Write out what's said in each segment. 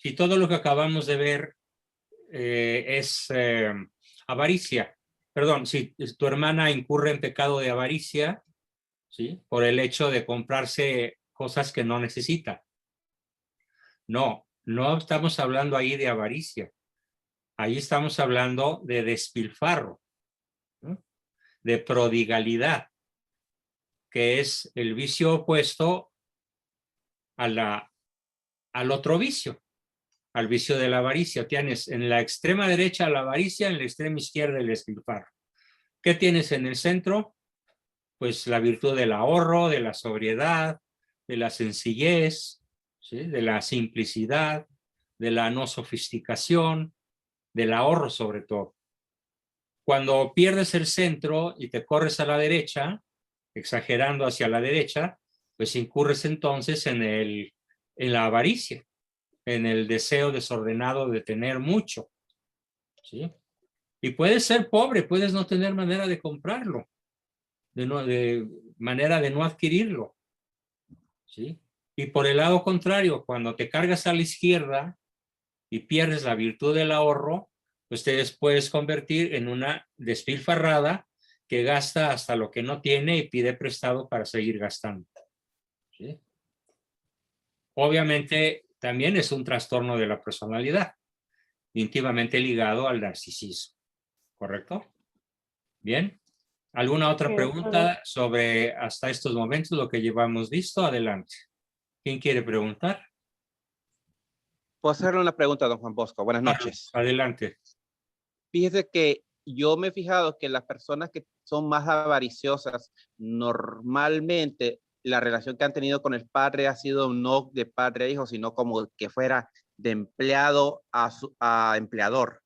Si todo lo que acabamos de ver es avaricia, perdón, si tu hermana incurre en pecado de avaricia, ¿sí? Por el hecho de comprarse cosas que no necesita. No, no estamos hablando ahí de avaricia. Ahí estamos hablando de despilfarro, ¿no? De prodigalidad, que es el vicio opuesto al otro vicio, al vicio de la avaricia. Tienes en la extrema derecha la avaricia, en la extrema izquierda el despilfarro. ¿Qué tienes en el centro? Pues la virtud del ahorro, de la sobriedad, de la sencillez, ¿sí? De la simplicidad, de la no sofisticación, del ahorro sobre todo. Cuando pierdes el centro y te corres a la derecha, exagerando hacia la derecha, pues incurres entonces en la avaricia, en el deseo desordenado de tener mucho, ¿sí? Y puedes ser pobre, puedes no tener manera de comprarlo, de manera de no adquirirlo, ¿sí? Y por el lado contrario, cuando te cargas a la izquierda y pierdes la virtud del ahorro, pues te puedes convertir en una despilfarrada que gasta hasta lo que no tiene y pide prestado para seguir gastando, ¿sí? Obviamente también es un trastorno de la personalidad, íntimamente ligado al narcisismo, ¿correcto? Bien. ¿Alguna otra pregunta sobre hasta estos momentos lo que llevamos visto? Adelante. ¿Quién quiere preguntar? Puedo hacerle una pregunta, don Juan Bosco. Buenas noches. Adelante. Fíjese que yo me he fijado que las personas que son más avariciosas, normalmente la relación que han tenido con el padre ha sido no de padre a hijo, sino como que fuera de empleado a empleador.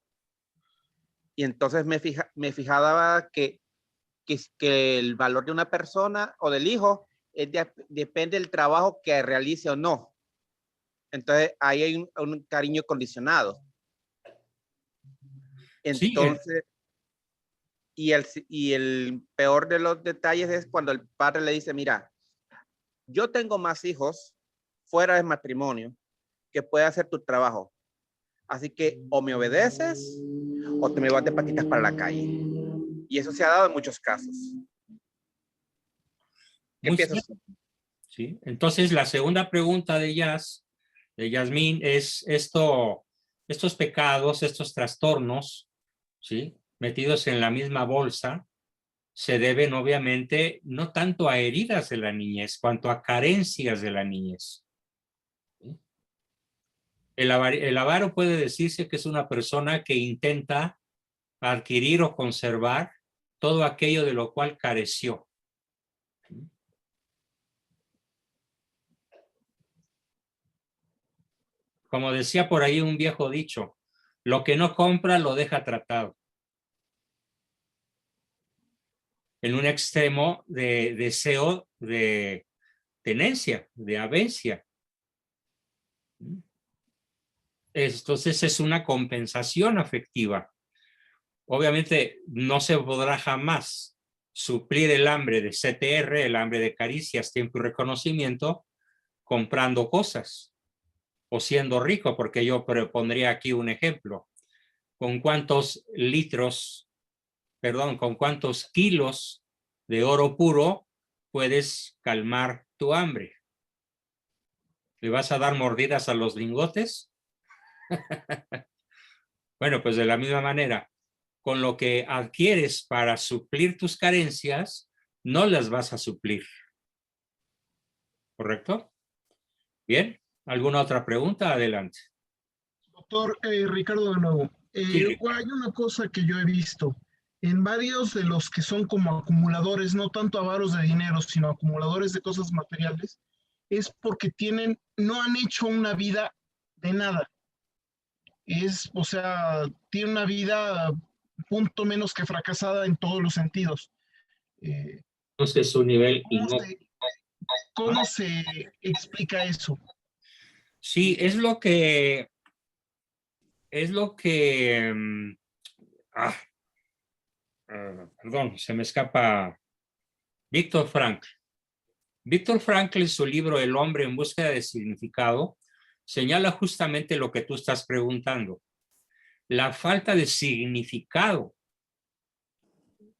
Y entonces me fijaba que el valor de una persona o del hijo depende del trabajo que realice o no. Entonces ahí hay un cariño condicionado. Entonces, y el peor de los detalles es cuando el padre le dice, mira, yo tengo más hijos fuera del matrimonio que puede hacer tu trabajo. Así que o me obedeces o te me vas de patitas para la calle. Y eso se ha dado en muchos casos. ¿Qué piensas? Sí. Entonces, la segunda pregunta de Yasmín, es estos pecados, estos trastornos, ¿sí? Metidos en la misma bolsa, se deben obviamente no tanto a heridas de la niñez, cuanto a carencias de la niñez. ¿Sí? El avaro puede decirse que es una persona que intenta adquirir o conservar todo aquello de lo cual careció. Como decía por ahí un viejo dicho, lo que no compra lo deja tratado. En un extremo de deseo de tenencia, de avencia. Entonces es una compensación afectiva. Obviamente no se podrá jamás suplir el hambre de CTR, el hambre de caricias, tiempo y reconocimiento, comprando cosas o siendo rico, porque yo pondría aquí un ejemplo. ¿Con cuántos con cuántos kilos de oro puro puedes calmar tu hambre? ¿Le vas a dar mordidas a los lingotes? Bueno, pues de la misma manera, con lo que adquieres para suplir tus carencias, no las vas a suplir. ¿Correcto? Bien. ¿Alguna otra pregunta? Adelante. Doctor Ricardo, de nuevo. Sí, Hay una cosa que yo he visto en varios de los que son como acumuladores, no tanto avaros de dinero, sino acumuladores de cosas materiales, es porque no han hecho una vida de nada. O sea, tiene una vida punto menos que fracasada en todos los sentidos. Entonces su nivel ¿Cómo se explica eso? Sí, es lo que perdón, se me escapa. Víctor Frankl. Víctor Frankl, en su libro El hombre en búsqueda de significado, señala justamente lo que tú estás preguntando. La falta de significado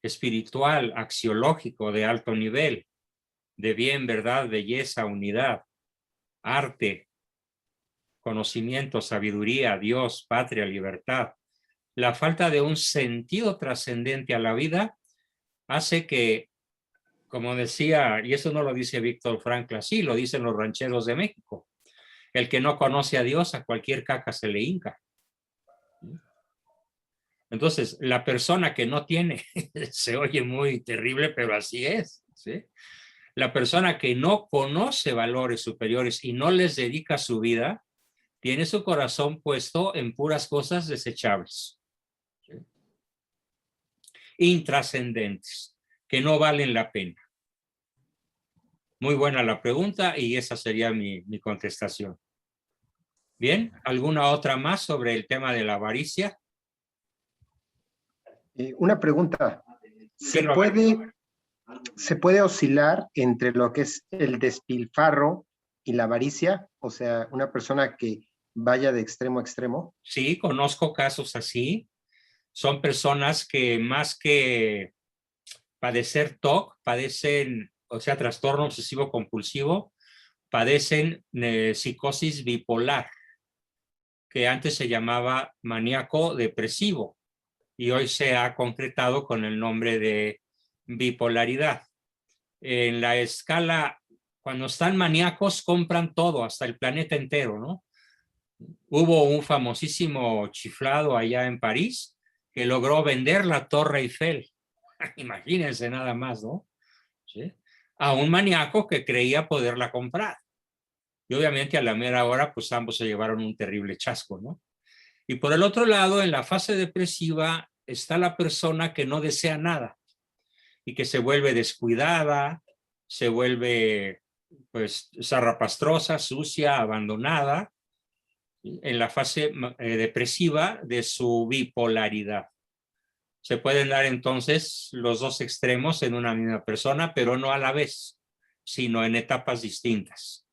espiritual, axiológico de alto nivel, de bien, verdad, belleza, unidad, arte, conocimiento, sabiduría, Dios, patria, libertad. La falta de un sentido trascendente a la vida hace que, como decía, y eso no lo dice Víctor Frankl así, lo dicen los rancheros de México, el que no conoce a Dios a cualquier caca se le hinca. Entonces, la persona que no tiene, se oye muy terrible, pero así es, ¿sí? La persona que no conoce valores superiores y no les dedica su vida, tiene su corazón puesto en puras cosas desechables, ¿sí? Intrascendentes, que no valen la pena. Muy buena la pregunta y esa sería mi contestación. Bien, ¿alguna otra más sobre el tema de la avaricia? Una pregunta. ¿Se puede oscilar entre lo que es el despilfarro y la avaricia? O sea, una persona que vaya de extremo a extremo. Sí, conozco casos así. Son personas que más que padecer TOC, padecen, o sea, trastorno obsesivo compulsivo, padecen psicosis bipolar, que antes se llamaba maníaco depresivo y hoy se ha concretado con el nombre de bipolaridad. En la escala, cuando están maníacos, compran todo, hasta el planeta entero, ¿no? Hubo un famosísimo chiflado allá en París que logró vender la Torre Eiffel. Imagínense nada más, ¿no? ¿Sí? A un maníaco que creía poderla comprar. Y obviamente a la mera hora, pues ambos se llevaron un terrible chasco, ¿no? Y por el otro lado, en la fase depresiva está la persona que no desea nada y que se vuelve descuidada, se vuelve pues zarrapastrosa, sucia, abandonada, en la fase depresiva de su bipolaridad. Se pueden dar entonces los dos extremos en una misma persona, pero no a la vez, sino en etapas distintas,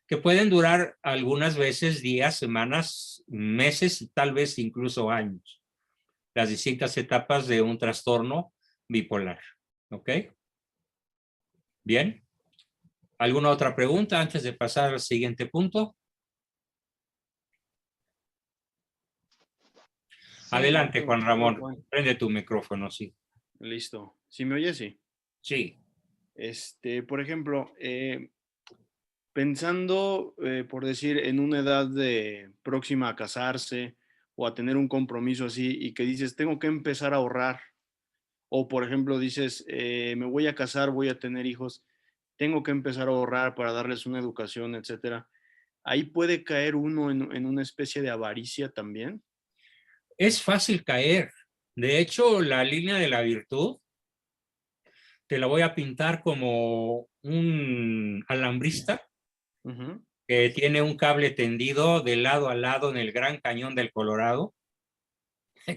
que pueden durar algunas veces días, semanas, meses y tal vez incluso años. Las distintas etapas de un trastorno bipolar. ¿Ok? Bien. ¿Alguna otra pregunta antes de pasar al siguiente punto? Sí, adelante, Juan Ramón. Juan. Prende tu micrófono, sí. Listo. ¿Sí me oyes? Sí. Sí. Por ejemplo, pensando, por decir, en una edad de próxima a casarse o a tener un compromiso así y que dices, tengo que empezar a ahorrar. O, por ejemplo, dices, me voy a casar, voy a tener hijos, tengo que empezar a ahorrar para darles una educación, etcétera. Ahí puede caer uno en una especie de avaricia también. Es fácil caer. De hecho, la línea de la virtud te la voy a pintar como un alambrista que tiene un cable tendido de lado a lado en el Gran Cañón del Colorado,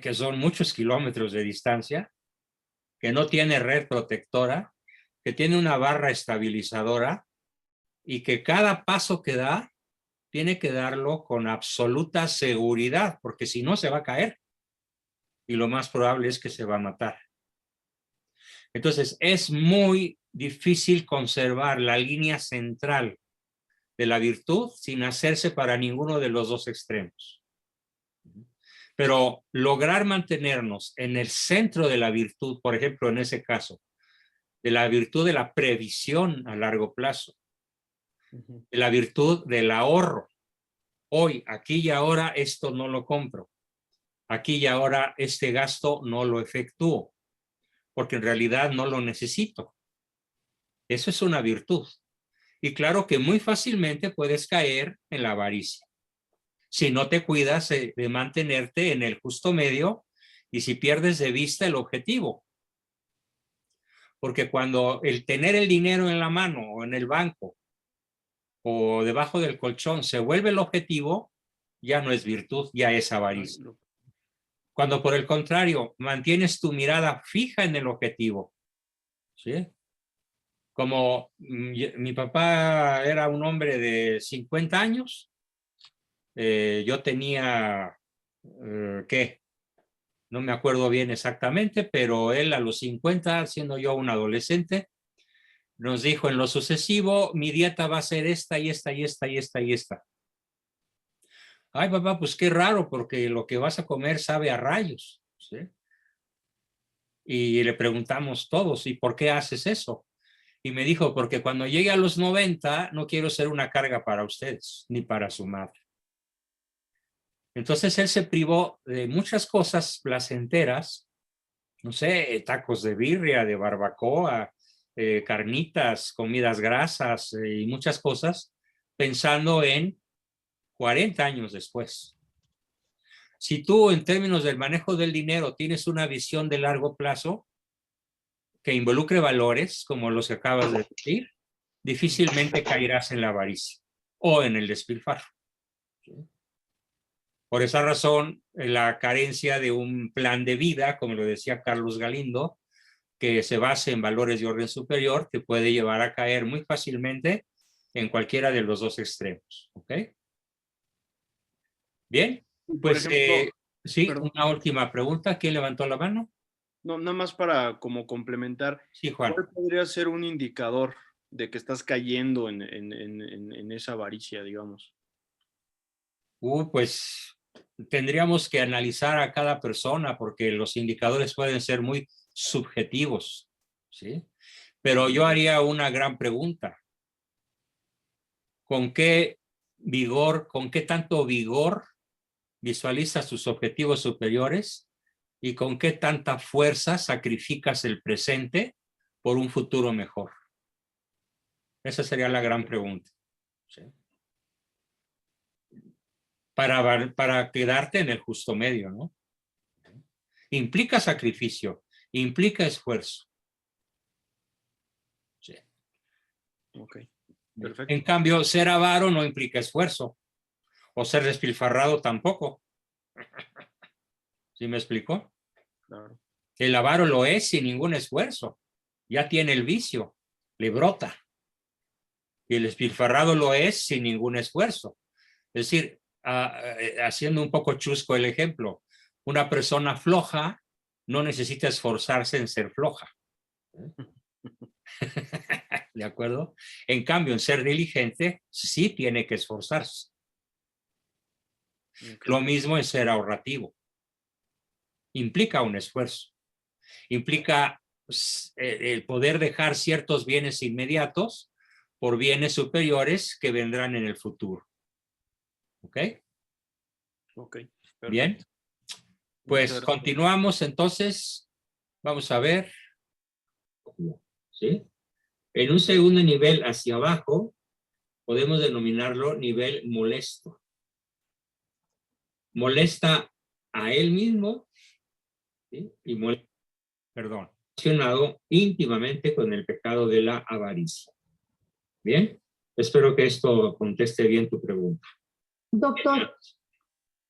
que son muchos kilómetros de distancia, que no tiene red protectora, que tiene una barra estabilizadora y que cada paso que da tiene que darlo con absoluta seguridad, porque si no se va a caer y lo más probable es que se va a matar. Entonces, es muy difícil conservar la línea central de la virtud sin hacerse para ninguno de los dos extremos. Pero lograr mantenernos en el centro de la virtud, por ejemplo, en ese caso, de la virtud de la previsión a largo plazo, de la virtud del ahorro. Hoy, aquí y ahora, esto no lo compro. Aquí y ahora, este gasto no lo efectúo, porque en realidad no lo necesito. Eso es una virtud. Y claro que muy fácilmente puedes caer en la avaricia. Si no te cuidas de mantenerte en el justo medio y si pierdes de vista el objetivo. Porque cuando el tener el dinero en la mano o en el banco o debajo del colchón se vuelve el objetivo, ya no es virtud, ya es avaricia. Cuando por el contrario mantienes tu mirada fija en el objetivo, ¿sí? Como mi papá era un hombre de 50 años Yo tenía, ¿qué? No me acuerdo bien exactamente, pero él a los 50, siendo yo un adolescente, nos dijo en lo sucesivo, mi dieta va a ser esta y esta y esta y esta y esta. Ay, papá, pues qué raro, porque lo que vas a comer sabe a rayos, ¿sí? Y le preguntamos todos, ¿y por qué haces eso? Y me dijo, porque cuando llegue a los 90 no quiero ser una carga para ustedes, ni para su madre. Entonces él se privó de muchas cosas placenteras, no sé, tacos de birria, de barbacoa, carnitas, comidas grasas y muchas cosas, pensando en 40 años después. Si tú en términos del manejo del dinero tienes una visión de largo plazo que involucre valores como los que acabas de decir, difícilmente caerás en la avaricia o en el despilfarro. Por esa razón, la carencia de un plan de vida, como lo decía Carlos Galindo, que se base en valores de orden superior, te puede llevar a caer muy fácilmente en cualquiera de los dos extremos. ¿Ok? Bien, pues Por ejemplo, sí, perdón, una última pregunta. ¿Quién levantó la mano? no, nada más para como complementar, Sí, Juan. ¿cuál podría ser un indicador de que estás cayendo en esa avaricia, digamos? Pues tendríamos que analizar a cada persona porque los indicadores pueden ser muy subjetivos, ¿sí? Pero yo haría una gran pregunta. ¿Con qué vigor, con qué tanto vigor visualizas tus objetivos superiores y con qué tanta fuerza sacrificas el presente por un futuro mejor? Esa sería la gran pregunta, ¿sí? Para quedarte en el justo medio, ¿no? Implica sacrificio, implica esfuerzo. Sí. Ok, perfecto. En cambio, ser avaro no implica esfuerzo, o ser despilfarrado tampoco. ¿Sí me explico? Claro. El avaro lo es sin ningún esfuerzo. Ya tiene el vicio, le brota. Y el despilfarrado lo es sin ningún esfuerzo. Es decir, haciendo un poco chusco el ejemplo, una persona floja no necesita esforzarse en ser floja. ¿De acuerdo? En cambio, en ser diligente, sí tiene que esforzarse. Okay. Lo mismo en ser ahorrativo. Implica un esfuerzo. Implica el poder dejar ciertos bienes inmediatos por bienes superiores que vendrán en el futuro. ¿Ok? Ok, perfecto. Bien. Pues continuamos entonces. Vamos a ver. ¿Sí? En un segundo nivel hacia abajo, podemos denominarlo nivel molesto. Molesta a él mismo, ¿sí? Y molesta, perdón, relacionado íntimamente con el pecado de la avaricia. Bien, espero que esto conteste bien tu pregunta. Doctor,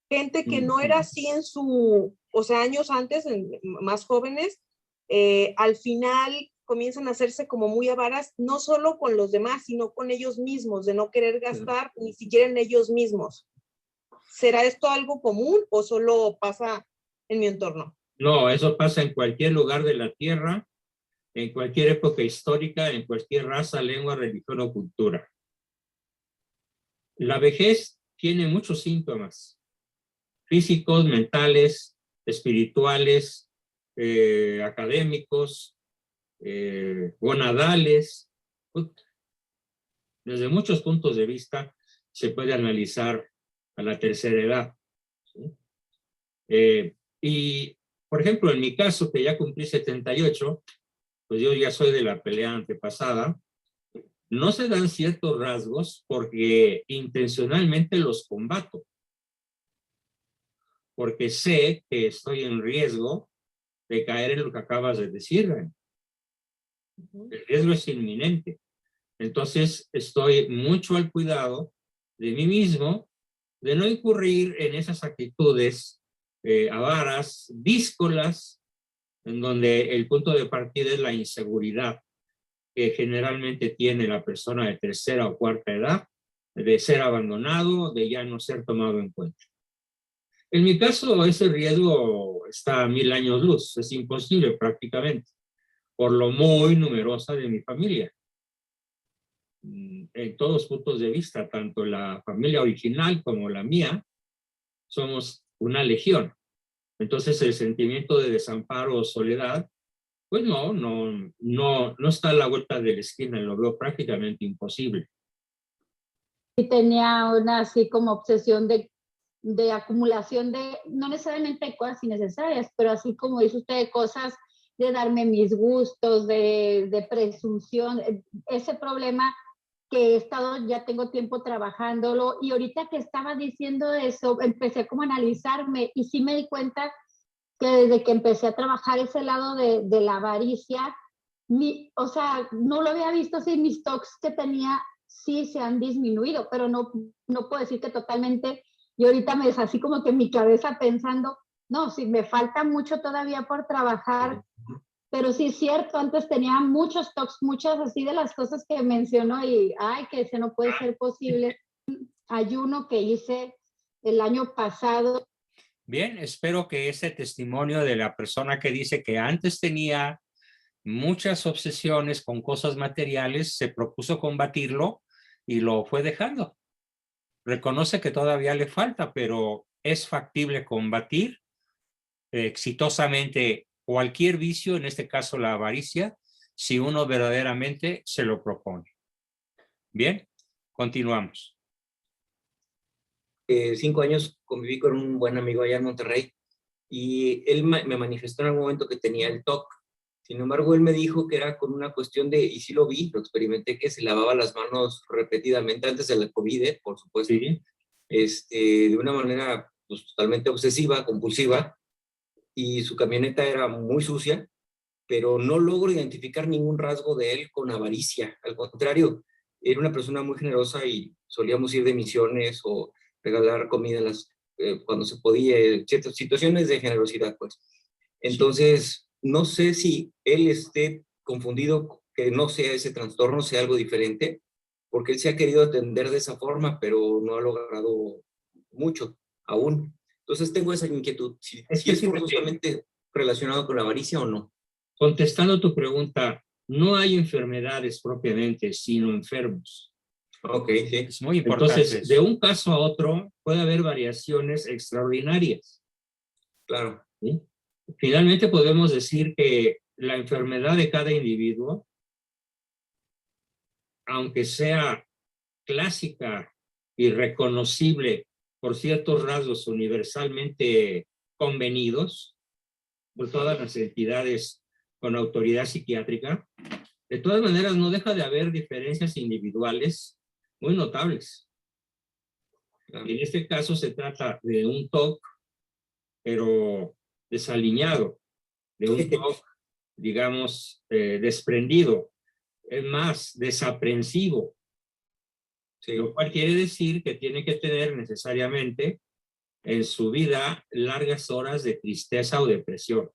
gente que no era así en su, o sea, años antes, más jóvenes, al final comienzan a hacerse como muy avaras, no solo con los demás, sino con ellos mismos, de no querer gastar ni siquiera en ellos mismos. ¿Será esto algo común o solo pasa en mi entorno? No, eso pasa en cualquier lugar de la tierra, en cualquier época histórica, en cualquier raza, lengua, religión o cultura. La vejez tiene muchos síntomas físicos, mentales, espirituales, académicos, gonadales. Desde muchos puntos de vista se puede analizar a la tercera edad, ¿sí? Y, por ejemplo, en mi caso, que ya cumplí 78, pues yo ya soy de la pelea antepasada, no se dan ciertos rasgos porque intencionalmente los combato, porque sé que estoy en riesgo de caer en lo que acabas de decir. El riesgo es inminente. Entonces estoy mucho al cuidado de mí mismo, de no incurrir en esas actitudes avaras, díscolas, en donde el punto de partida es la inseguridad que generalmente tiene la persona de tercera o cuarta edad de ser abandonado, de ya no ser tomado en cuenta. En mi caso, ese riesgo está a 1000 años luz, es imposible prácticamente, por lo muy numerosa de mi familia. En todos puntos de vista, tanto la familia original como la mía, somos una legión. Entonces el sentimiento de desamparo o soledad, pues no está a la vuelta de la esquina, lo veo prácticamente imposible. Y tenía una así como obsesión de acumulación de, no necesariamente cosas innecesarias, pero así como dice usted, de cosas de darme mis gustos, de presunción, ese problema que he estado, ya tengo tiempo trabajándolo, y ahorita que estaba diciendo eso, empecé como a analizarme, y sí me di cuenta que desde que empecé a trabajar ese lado de la avaricia, o sea, no lo había visto, sí, mis stocks que tenía sí se han disminuido, pero no puedo decir que totalmente, y ahorita me es así como que en mi cabeza pensando, no, sí, me falta mucho todavía por trabajar, pero sí es cierto, antes tenía muchos stocks, muchas así de las cosas que mencionó, y ay, que ese no puede ser posible. Hay uno que hice el año pasado. Bien, espero que ese testimonio de la persona que dice que antes tenía muchas obsesiones con cosas materiales, se propuso combatirlo y lo fue dejando. Reconoce que todavía le falta, pero es factible combatir exitosamente cualquier vicio, en este caso la avaricia, si uno verdaderamente se lo propone. Bien, continuamos. 5 años conviví con un buen amigo allá en Monterrey y él me manifestó en algún momento que tenía el TOC. Sin embargo, él me dijo que era con una cuestión de, y sí lo vi, lo experimenté, que se lavaba las manos repetidamente antes de la COVID, por supuesto, Sí. de una manera pues, totalmente obsesiva, compulsiva, y su camioneta era muy sucia, pero no logro identificar ningún rasgo de él con avaricia. Al contrario, era una persona muy generosa y solíamos ir de misiones o regalar comida cuando se podía, ciertas situaciones de generosidad, pues. Entonces, no sé si él esté confundido, que no sea ese trastorno, sea algo diferente, porque él se ha querido atender de esa forma, pero no ha logrado mucho aún. Entonces tengo esa inquietud, si es forzosamente relacionado con la avaricia o no. Contestando tu pregunta, no hay enfermedades propiamente, sino enfermos. Ok, sí. Es muy importante. Entonces, de un caso a otro puede haber variaciones extraordinarias. Claro. ¿Sí? Finalmente podemos decir que la enfermedad de cada individuo, aunque sea clásica y reconocible por ciertos rasgos universalmente convenidos por todas las entidades con autoridad psiquiátrica, de todas maneras no deja de haber diferencias individuales muy notables. En este caso se trata de un TOC, pero desaliñado, de un TOC, digamos, desprendido, es más, desaprensivo, sí. Lo cual quiere decir que tiene que tener necesariamente en su vida largas horas de tristeza o depresión.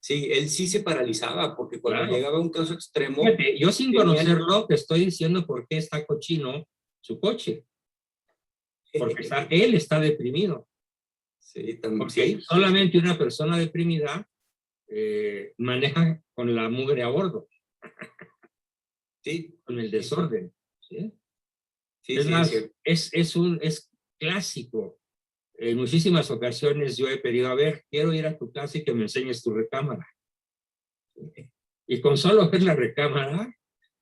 Sí, él sí se paralizaba, porque cuando llegaba a un caso extremo... Fíjate, yo sin conocerlo te estoy diciendo por qué está cochino su coche. Porque él está deprimido. Sí, también. Porque solamente una persona deprimida maneja con la mugre a bordo. Sí. Con el desorden. ¿Sí? Sí, es sí, más, sí. es clásico. En muchísimas ocasiones yo he pedido, a ver, quiero ir a tu casa y que me enseñes tu recámara. Y con solo ver la recámara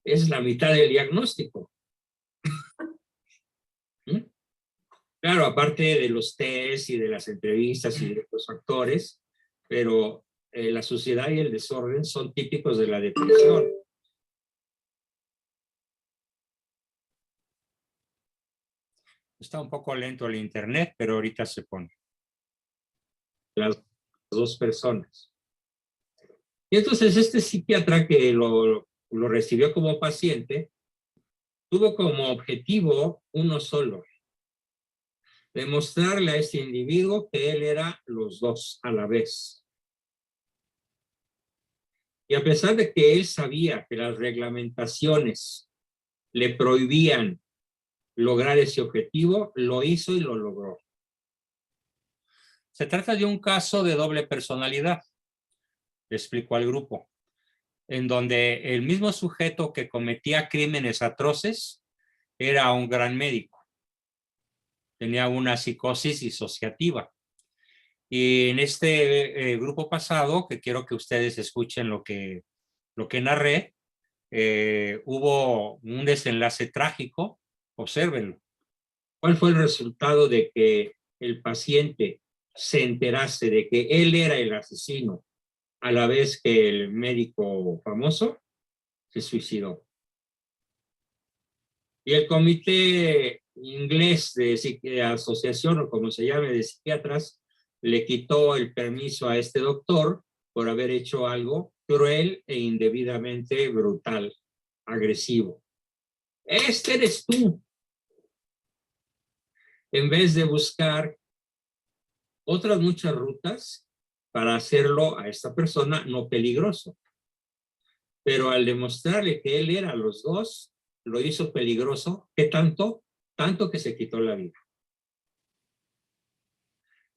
es la mitad del diagnóstico. ¿Mm? Claro, aparte de los test y de las entrevistas y de los factores, pero la suciedad y el desorden son típicos de la depresión. Está un poco lento el internet, pero ahorita se pone. Las dos personas. Y entonces este psiquiatra que lo recibió como paciente, tuvo como objetivo uno solo: demostrarle a este individuo que él era los dos a la vez. Y a pesar de que él sabía que las reglamentaciones le prohibían lograr ese objetivo, lo hizo y lo logró. Se trata de un caso de doble personalidad, le explico al grupo, en donde el mismo sujeto que cometía crímenes atroces era un gran médico. Tenía una psicosis disociativa. Y en este grupo pasado, que quiero que ustedes escuchen lo que narré, hubo un desenlace trágico. Obsérvenlo. ¿Cuál fue el resultado de que el paciente se enterase de que él era el asesino a la vez que el médico famoso? Se suicidó. Y el comité inglés de asociación, o como se llame, de psiquiatras, le quitó el permiso a este doctor por haber hecho algo cruel e indebidamente brutal, agresivo. Este eres tú. En vez de buscar otras muchas rutas para hacerlo a esta persona no peligroso. Pero al demostrarle que él era los dos, lo hizo peligroso. ¿Qué tanto? Tanto que se quitó la vida.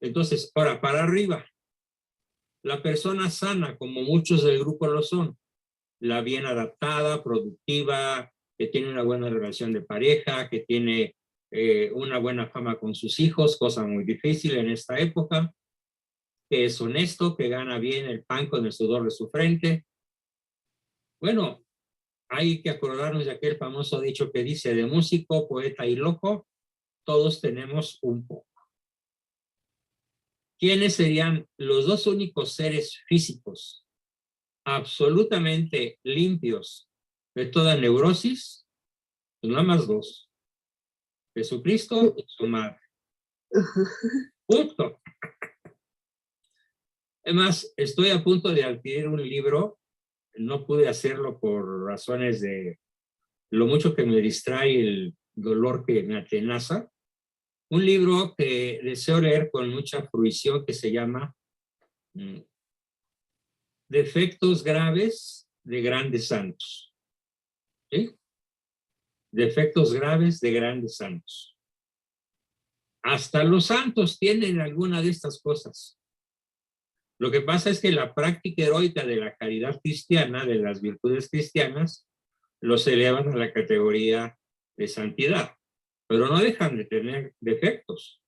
Entonces, ahora, para arriba, la persona sana, como muchos del grupo lo son, la bien adaptada, productiva, que tiene una buena relación de pareja, que tiene una buena fama con sus hijos, cosa muy difícil en esta época, que es honesto, que gana bien el pan con el sudor de su frente. Bueno, hay que acordarnos de aquel famoso dicho que dice: de músico, poeta y loco, todos tenemos un poco. ¿Quiénes serían los dos únicos seres físicos absolutamente limpios de toda neurosis? Pues nada más dos: Jesucristo y su madre. Punto. Además, estoy a punto de adquirir un libro. No pude hacerlo por razones de lo mucho que me distrae el dolor que me atenaza. Un libro que deseo leer con mucha fruición, que se llama Defectos graves de grandes santos. ¿Sí? Defectos graves de grandes santos. Hasta los santos tienen alguna de estas cosas. Lo que pasa es que la práctica heroica de la caridad cristiana, de las virtudes cristianas, los elevan a la categoría de santidad, pero no dejan de tener defectos.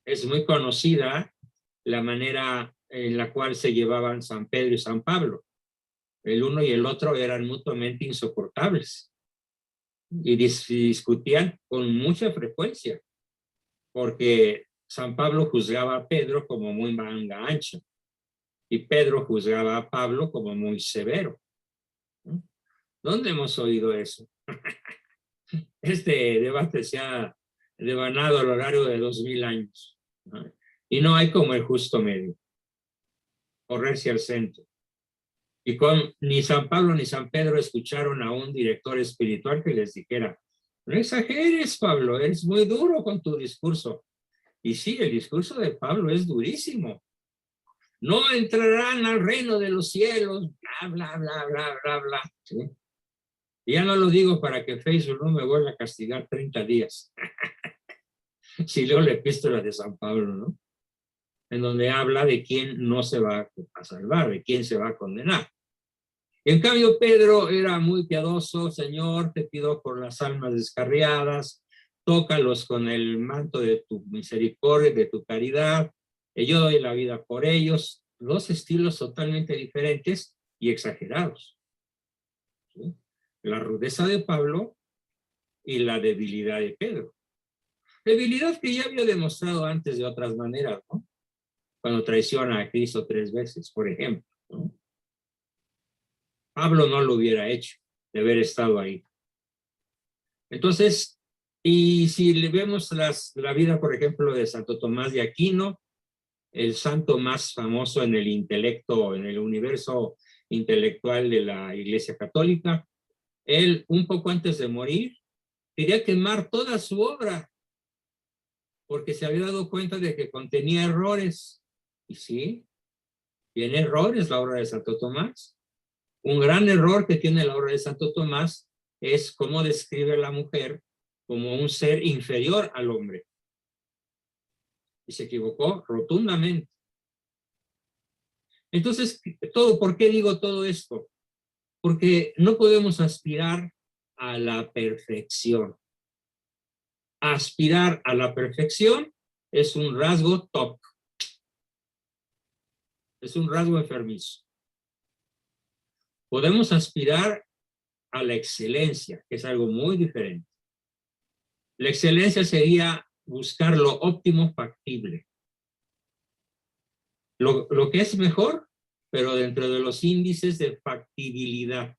Es muy conocida la manera en la cual se llevaban San Pedro y San Pablo. El uno y el otro eran mutuamente insoportables y discutían con mucha frecuencia, porque San Pablo juzgaba a Pedro como muy manga ancha y Pedro juzgaba a Pablo como muy severo. ¿Dónde hemos oído eso? Este debate se ha devanado a lo largo de 2000 años, ¿no? Y no hay como el justo medio, correrse al centro. Y ni San Pablo ni San Pedro escucharon a un director espiritual que les dijera: no exageres, Pablo, eres muy duro con tu discurso. Y sí, el discurso de Pablo es durísimo. No entrarán al reino de los cielos, bla, bla, bla, bla, bla, bla. ¿Sí? Y ya no lo digo para que Facebook no me vuelva a castigar 30 días. Si leo la epístola de San Pablo, ¿no? En donde habla de quién no se va a salvar, de quién se va a condenar. En cambio, Pedro era muy piadoso. Señor, te pido por las almas descarriadas, tócalos con el manto de tu misericordia, de tu caridad, yo doy la vida por ellos. Dos estilos totalmente diferentes y exagerados. ¿Sí? La rudeza de Pablo y la debilidad de Pedro. Debilidad que ya había demostrado antes de otras maneras, ¿no? Cuando traiciona a Cristo 3 veces, por ejemplo, ¿no? Pablo no lo hubiera hecho, de haber estado ahí. Entonces, y si le vemos la vida, por ejemplo, de Santo Tomás de Aquino, el santo más famoso en el intelecto, en el universo intelectual de la Iglesia Católica, él, un poco antes de morir, quería quemar toda su obra, porque se había dado cuenta de que contenía errores. Y sí, tiene errores la obra de Santo Tomás. Un gran error que tiene la obra de Santo Tomás es cómo describe a la mujer como un ser inferior al hombre. Y se equivocó rotundamente. Entonces, ¿por qué digo todo esto? Porque no podemos aspirar a la perfección. Aspirar a la perfección es un rasgo top. Es un rasgo enfermizo. Podemos aspirar a la excelencia, que es algo muy diferente. La excelencia sería buscar lo óptimo factible. Lo que es mejor, pero dentro de los índices de factibilidad,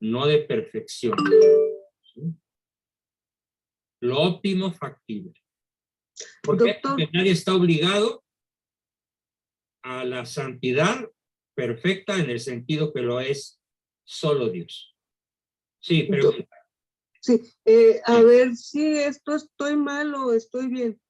no de perfección. ¿Sí? Lo óptimo factible. Porque nadie está obligado a la santidad perfecta en el sentido que lo es solo Dios. Sí, pregunta. Sí, a ver si esto estoy mal o estoy bien.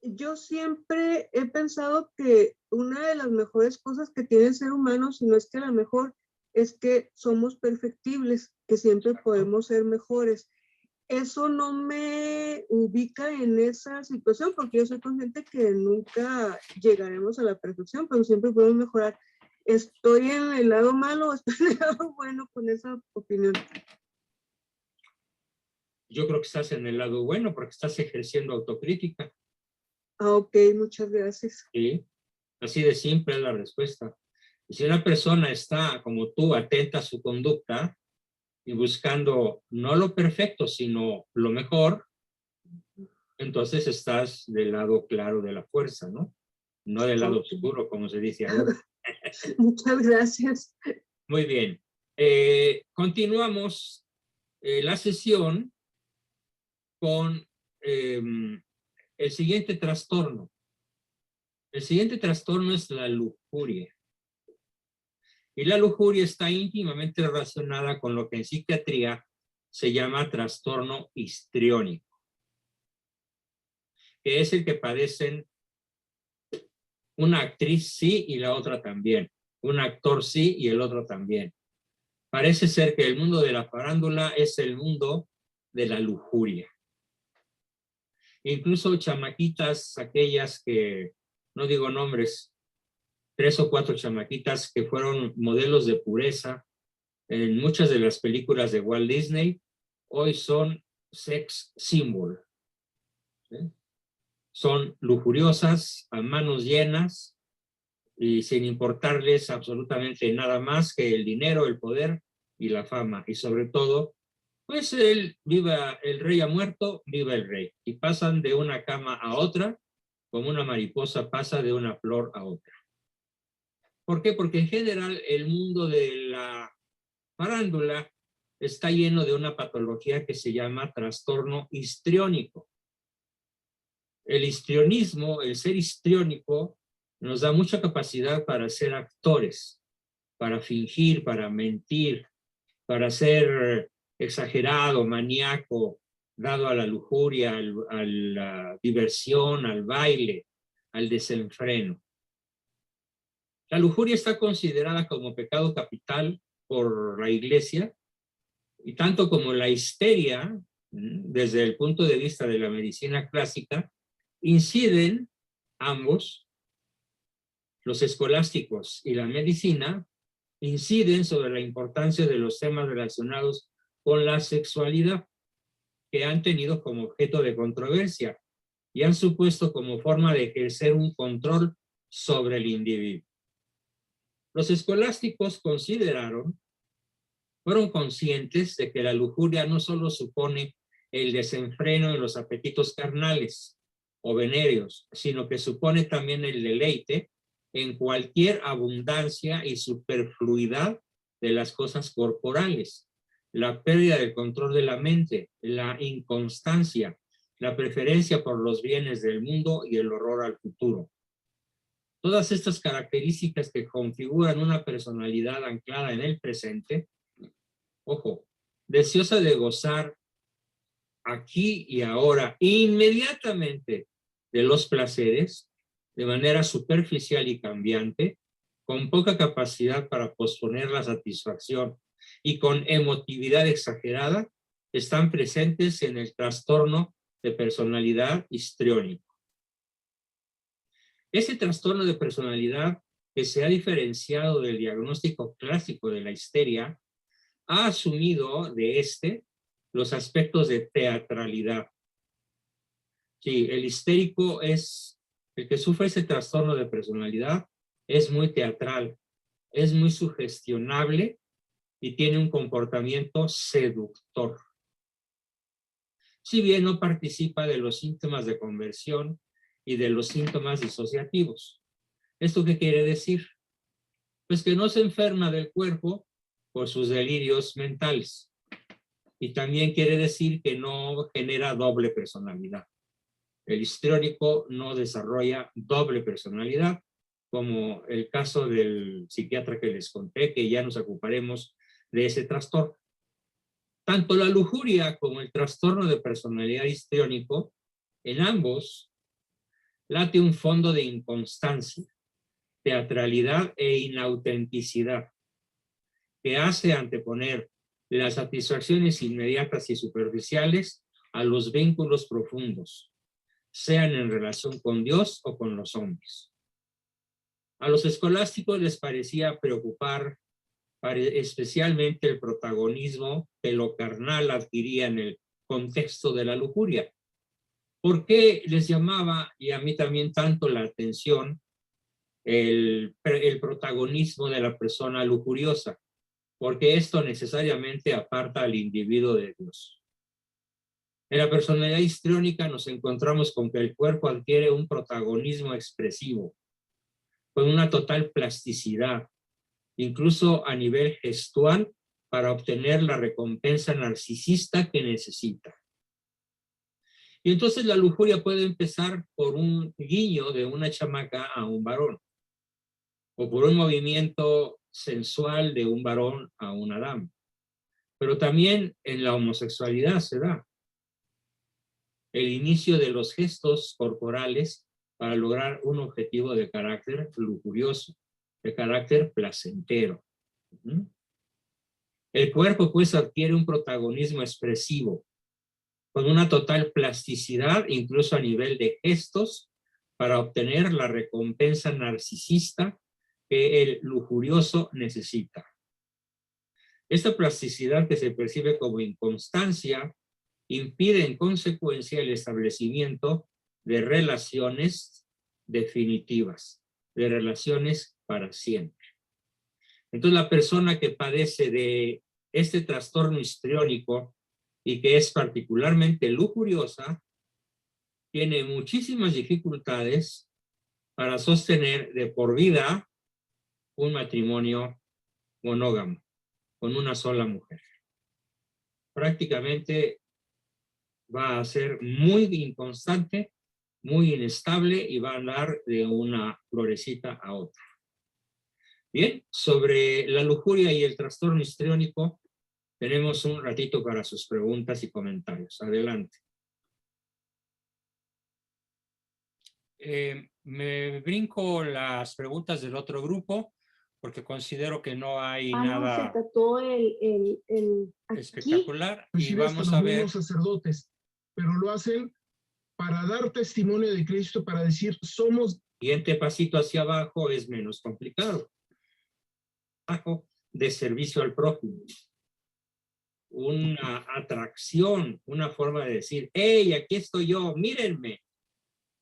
Yo siempre he pensado que una de las mejores cosas que tiene el ser humano, si no es que la mejor, es que somos perfectibles, que siempre podemos ser mejores. Eso no me ubica en esa situación, porque yo soy consciente que nunca llegaremos a la perfección, pero siempre podemos mejorar. ¿Estoy en el lado malo o estoy en el lado bueno con esa opinión? Yo creo que estás en el lado bueno porque estás ejerciendo autocrítica. Ah, ok, muchas gracias. Sí, así de simple es la respuesta. Y si una persona está, como tú, atenta a su conducta y buscando no lo perfecto, sino lo mejor, entonces estás del lado claro de la fuerza, ¿no? No del lado oscuro, como se dice ahora. Muchas gracias. Muy bien. Continuamos la sesión con el siguiente trastorno. El siguiente trastorno es la lujuria. Y la lujuria está íntimamente relacionada con lo que en psiquiatría se llama trastorno histriónico, que es el que padecen una actriz sí y la otra también, un actor sí y el otro también. Parece ser que el mundo de la farándula es el mundo de la lujuria. Incluso chamaquitas, aquellas que, no digo nombres, 3 o 4 chamaquitas que fueron modelos de pureza en muchas de las películas de Walt Disney, hoy son sex symbol. ¿Sí? Son lujuriosas, a manos llenas y sin importarles absolutamente nada más que el dinero, el poder y la fama. Y sobre todo, pues viva el rey ha muerto, viva el rey. Y pasan de una cama a otra, como una mariposa pasa de una flor a otra. ¿Por qué? Porque en general el mundo de la farándula está lleno de una patología que se llama trastorno histriónico. El histrionismo, el ser histriónico, nos da mucha capacidad para ser actores, para fingir, para mentir, para ser exagerado, maníaco, dado a la lujuria, a la diversión, al baile, al desenfreno. La lujuria está considerada como pecado capital por la Iglesia, y tanto como la histeria, desde el punto de vista de la medicina clásica, inciden ambos, los escolásticos y la medicina, inciden sobre la importancia de los temas relacionados con la sexualidad, que han tenido como objeto de controversia y han supuesto como forma de ejercer un control sobre el individuo. Los escolásticos fueron conscientes de que la lujuria no solo supone el desenfreno de los apetitos carnales o venéreos, sino que supone también el deleite en cualquier abundancia y superfluidad de las cosas corporales, la pérdida del control de la mente, la inconstancia, la preferencia por los bienes del mundo y el horror al futuro. Todas estas características que configuran una personalidad anclada en el presente, ojo, deseosa de gozar aquí y ahora, inmediatamente, de los placeres, de manera superficial y cambiante, con poca capacidad para posponer la satisfacción y con emotividad exagerada, están presentes en el trastorno de personalidad histriónico. Ese trastorno de personalidad, que se ha diferenciado del diagnóstico clásico de la histeria, ha asumido de los aspectos de teatralidad. Sí, el histérico es, el que sufre ese trastorno de personalidad, es muy teatral, es muy sugestionable y tiene un comportamiento seductor. Si bien no participa de los síntomas de conversión y de los síntomas disociativos. ¿Esto qué quiere decir? Pues que no se enferma del cuerpo por sus delirios mentales. Y también quiere decir que no genera doble personalidad. El histriónico no desarrolla doble personalidad, como el caso del psiquiatra que les conté, que ya nos ocuparemos de ese trastorno. Tanto la lujuria como el trastorno de personalidad histriónico, en ambos, late un fondo de inconstancia, teatralidad e inautenticidad, que hace anteponer las satisfacciones inmediatas y superficiales a los vínculos profundos, sean en relación con Dios o con los hombres. A los escolásticos les parecía preocupar especialmente el protagonismo que lo carnal adquiría en el contexto de la lujuria. ¿Por qué les llamaba, y a mí también, tanto la atención el protagonismo de la persona lujuriosa? Porque esto necesariamente aparta al individuo de Dios. En la personalidad histriónica nos encontramos con que el cuerpo adquiere un protagonismo expresivo, con una total plasticidad, incluso a nivel gestual, para obtener la recompensa narcisista que necesita. Y entonces la lujuria puede empezar por un guiño de una chamaca a un varón, o por un movimiento sensual de un varón a una dama. Pero también en la homosexualidad se da el inicio de los gestos corporales para lograr un objetivo de carácter lujurioso, de carácter placentero. El cuerpo pues adquiere un protagonismo expresivo, con una total plasticidad, incluso a nivel de gestos, para obtener la recompensa narcisista que el lujurioso necesita. Esta plasticidad, que se percibe como inconstancia, impide en consecuencia el establecimiento de relaciones definitivas, de relaciones para siempre. Entonces la persona que padece de este trastorno histriónico y que es particularmente lujuriosa, tiene muchísimas dificultades para sostener de por vida un matrimonio monógamo con una sola mujer. Prácticamente va a ser muy inconstante, muy inestable y va a andar de una florecita a otra. Bien, sobre la lujuria y el trastorno histriónico, tenemos un ratito para sus preguntas y comentarios. Adelante. Me brinco las preguntas del otro grupo porque considero que no hay nada se trató el espectacular. Y Inclusive hasta vamos los a ver. mismos sacerdotes, pero lo hacen para dar testimonio de Cristo, para decir, somos... Siguiente pasito hacia abajo es menos complicado. De servicio al prójimo. Una atracción, una forma de decir, hey, aquí estoy yo, mírenme.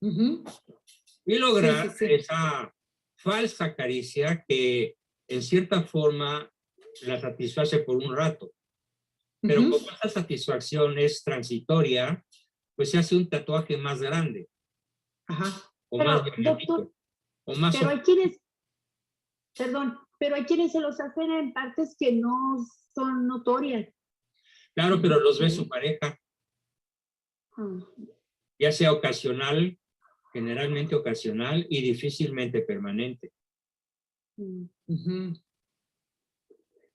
Y lograr esa falsa caricia que en cierta forma la satisface por un rato. Pero como esa satisfacción es transitoria, pues se hace un tatuaje más grande. O pero, más llamadito, doctor, o más pero hay quienes, perdón, pero hay quienes se los hacen en partes que no son notorias. Claro, pero los ve su pareja. Ya sea ocasional, generalmente ocasional y difícilmente permanente.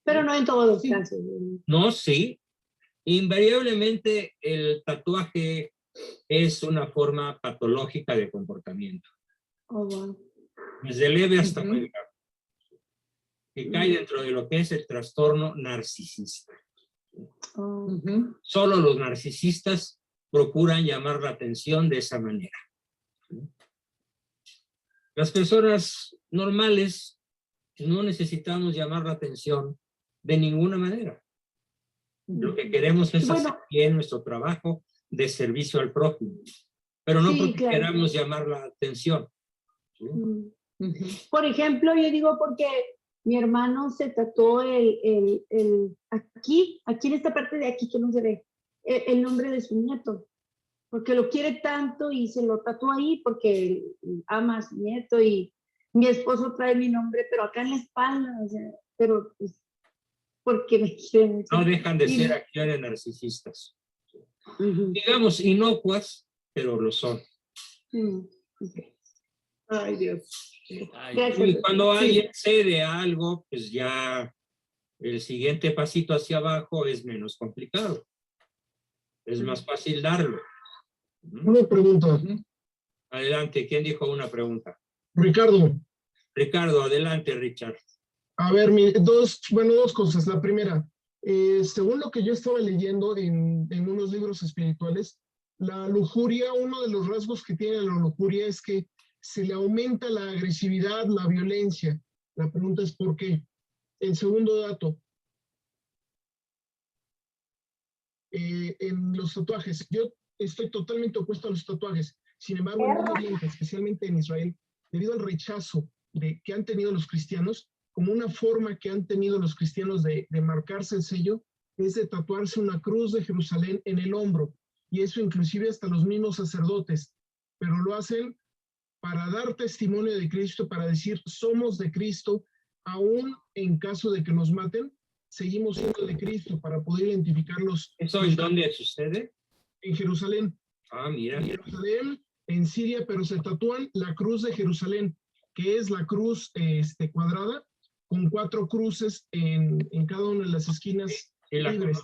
Pero no en todos los casos. No, sí. Invariablemente el tatuaje es una forma patológica de comportamiento. Desde leve hasta muy grave. Que cae dentro de lo que es el trastorno narcisista. Solo los narcisistas procuran llamar la atención de esa manera. Las personas normales no necesitamos llamar la atención de ninguna manera. Lo que queremos es hacer bien nuestro trabajo de servicio al prójimo, pero no porque queramos llamar la atención. ¿Sí? Por ejemplo, yo digo porque mi hermano se tatuó aquí en esta parte de aquí que no se ve, el nombre de su nieto, porque lo quiere tanto y se lo tatuó ahí porque ama a su nieto, y mi esposo trae mi nombre, pero acá en la espalda, o sea, pero pues, porque me quieren. No dejan de ser acciones narcisistas. Digamos, inocuas, pero lo son. Ay, Dios. Y cuando alguien cede a algo, pues ya el siguiente pasito hacia abajo es menos complicado. Es más fácil darlo. Una pregunta. Adelante, ¿quién dijo una pregunta? Ricardo. Ricardo, adelante, Richard. A ver, dos cosas. La primera, según lo que yo estaba leyendo en unos libros espirituales, la lujuria, uno de los rasgos que tiene la lujuria es que se le aumenta la agresividad, la violencia. La pregunta es ¿por qué? El segundo dato. En los tatuajes, yo estoy totalmente opuesto a los tatuajes. Sin embargo, en Medio Oriente, especialmente en Israel, debido al rechazo que han tenido los cristianos, como una forma que han tenido los cristianos de marcarse el sello, es de tatuarse una cruz de Jerusalén en el hombro. Y eso inclusive hasta los mismos sacerdotes. Pero lo hacen para dar testimonio de Cristo, para decir, somos de Cristo, aún en caso de que nos maten, seguimos siendo de Cristo, para poder identificarlos. ¿Eso es dónde sucede? En Jerusalén. Ah, mira. En Jerusalén, en Siria, pero se tatúan la cruz de Jerusalén, que es la cruz cuadrada, con 4 cruces en cada una de las esquinas libres.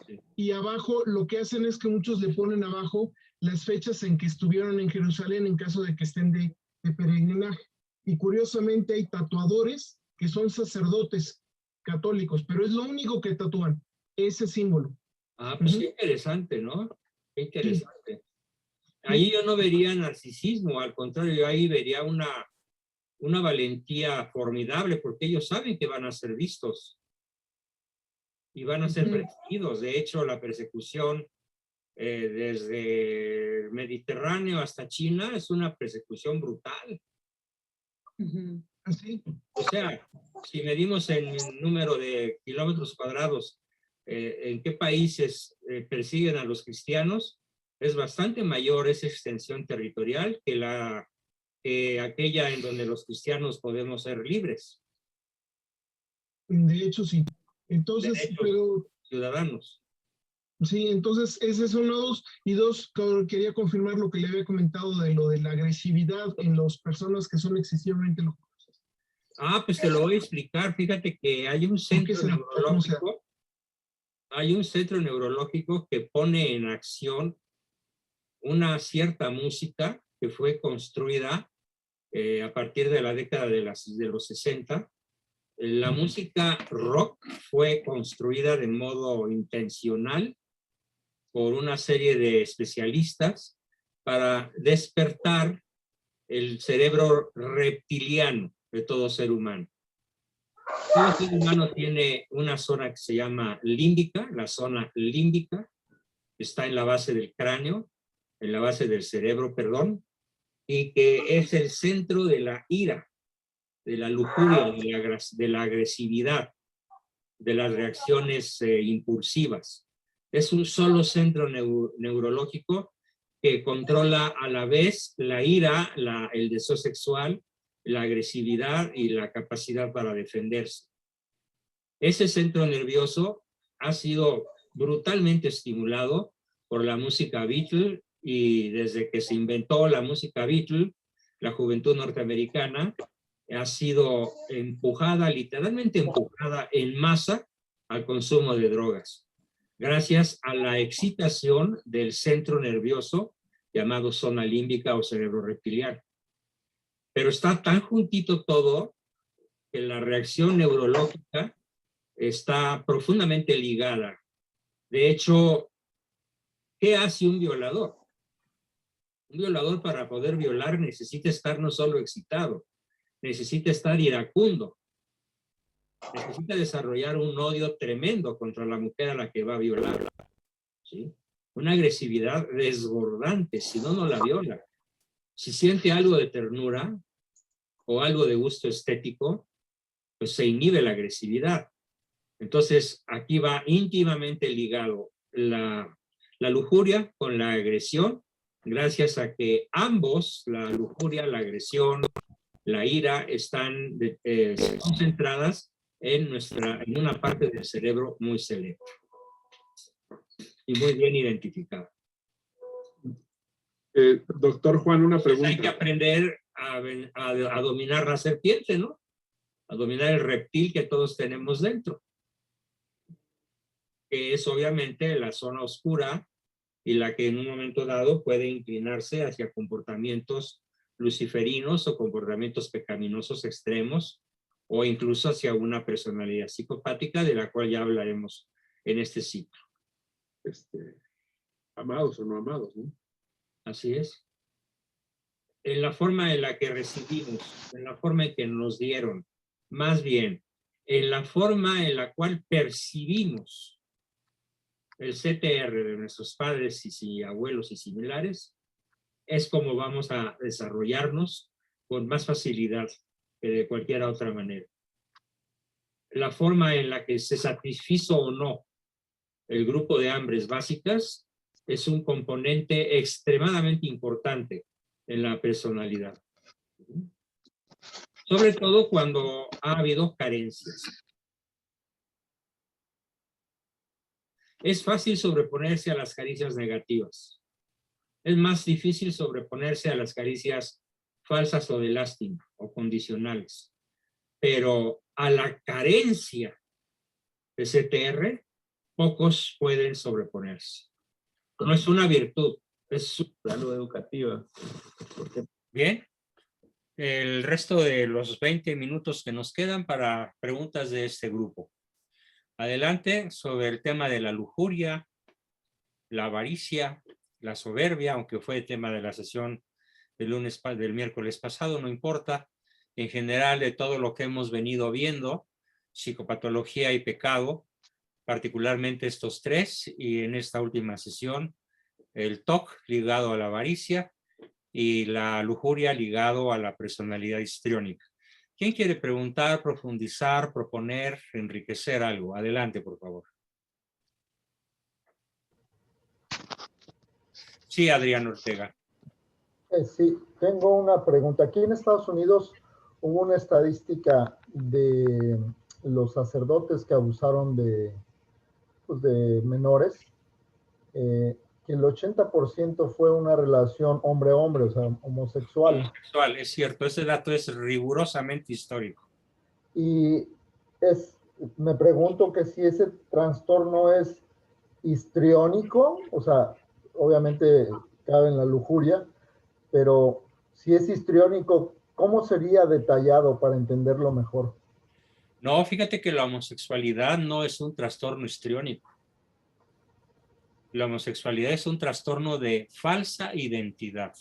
Sí. Y abajo lo que hacen es que muchos le ponen abajo las fechas en que estuvieron en Jerusalén en caso de que estén de peregrinaje. Y curiosamente hay tatuadores que son sacerdotes católicos, pero es lo único que tatúan, ese símbolo. Ah, pues qué interesante, ¿no? Qué interesante. Sí. Ahí yo no vería narcisismo, al contrario, yo ahí vería una valentía formidable, porque ellos saben que van a ser vistos y van a ser perseguidos. De hecho, la persecución desde el Mediterráneo hasta China es una persecución brutal. ¿Así? O sea, si medimos en número de kilómetros cuadrados, en qué países persiguen a los cristianos, es bastante mayor esa extensión territorial que aquella en donde los cristianos podemos ser libres. De hecho, sí. Entonces, pero ciudadanos. Sí, entonces ese es uno, dos. Y dos, quería confirmar lo que le había comentado de lo de la agresividad en las personas que son excesivamente lujosas. Ah, pues te lo voy a explicar. Fíjate que hay un centro neurológico. Hay un centro neurológico que pone en acción una cierta música que fue construida a partir de la década de los 60. La música rock fue construida de modo intencional por una serie de especialistas para despertar el cerebro reptiliano de todo ser humano. Todo ser humano tiene una zona que se llama límbica, la zona límbica, está en la base del cráneo, en la base del cerebro, perdón, y que es el centro de la ira, de la lujuria, de la agresividad, de las reacciones impulsivas. Es un solo centro neurológico que controla a la vez la ira, el deseo sexual, la agresividad y la capacidad para defenderse. Ese centro nervioso ha sido brutalmente estimulado por la música Beatle, y desde que se inventó la música Beatle, la juventud norteamericana ha sido empujada, literalmente empujada en masa al consumo de drogas, gracias a la excitación del centro nervioso llamado zona límbica o cerebro reptiliano. Pero está tan juntito todo que la reacción neurológica está profundamente ligada De hecho, ¿qué hace un violador? Un violador, para poder violar, necesita estar no solo excitado, necesita estar iracundo, necesita desarrollar un odio tremendo contra la mujer a la que va a violar, ¿sí? Una agresividad desbordante, si no, no la viola. Si siente algo de ternura o algo de gusto estético, pues se inhibe la agresividad. Entonces, aquí va íntimamente ligado la lujuria con la agresión, gracias a que ambos, la lujuria, la agresión, la ira, están concentradas en una parte del cerebro muy selecta y muy bien identificada. Doctor Juan, una pregunta. Hay que aprender a dominar la serpiente, ¿no? A dominar el reptil que todos tenemos dentro, que es obviamente la zona oscura y la que en un momento dado puede inclinarse hacia comportamientos luciferinos o comportamientos pecaminosos extremos, o incluso hacia una personalidad psicopática, de la cual ya hablaremos en este ciclo. Amados o no amados, ¿no? Así es. En la forma en la que recibimos, en la forma en que nos dieron, más bien, en la forma en la cual percibimos el CTR de nuestros padres y abuelos y similares, es como vamos a desarrollarnos con más facilidad que de cualquier otra manera. La forma en la que se satisfizo o no el grupo de hambres básicas es un componente extremadamente importante en la personalidad. Sobre todo cuando ha habido carencias. Es fácil sobreponerse a las caricias negativas. Es más difícil sobreponerse a las caricias falsas o de lástima o condicionales. Pero a la carencia de CTR, pocos pueden sobreponerse. No es una virtud, es algo educativa. Bien. El resto de los 20 minutos que nos quedan para preguntas de este grupo. Adelante sobre el tema de la lujuria, la avaricia, la soberbia, aunque fue el tema de la sesión del miércoles pasado, no importa. En general, de todo lo que hemos venido viendo, psicopatología y pecado, particularmente estos tres, y en esta última sesión, el TOC ligado a la avaricia y la lujuria ligado a la personalidad histriónica. ¿Quién quiere preguntar, profundizar, proponer, enriquecer algo? Adelante, por favor. Sí, Adrián Ortega. Sí, tengo una pregunta. Aquí en Estados Unidos hubo una estadística de los sacerdotes que abusaron de menores, que el 80% fue una relación hombre-hombre, o sea, homosexual. Homosexual, es cierto, ese dato es rigurosamente histórico. Y me pregunto que si ese trastorno es histriónico, o sea, obviamente cabe en la lujuria, pero si es histriónico, ¿cómo sería detallado para entenderlo mejor? No, fíjate que la homosexualidad no es un trastorno histriónico. La homosexualidad es un trastorno de falsa identidad.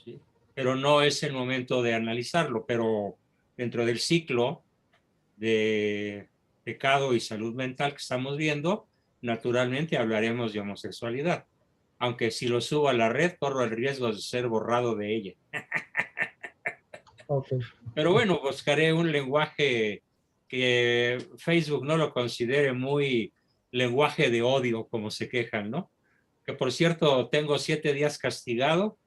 ¿Sí? Pero no es el momento de analizarlo, pero dentro del ciclo de pecado y salud mental que estamos viendo, naturalmente hablaremos de homosexualidad. Aunque si lo subo a la red, corro el riesgo de ser borrado de ella. Okay. Pero bueno, buscaré un lenguaje que Facebook no lo considere muy lenguaje de odio, como se quejan, ¿no? Que por cierto, tengo 7 días castigado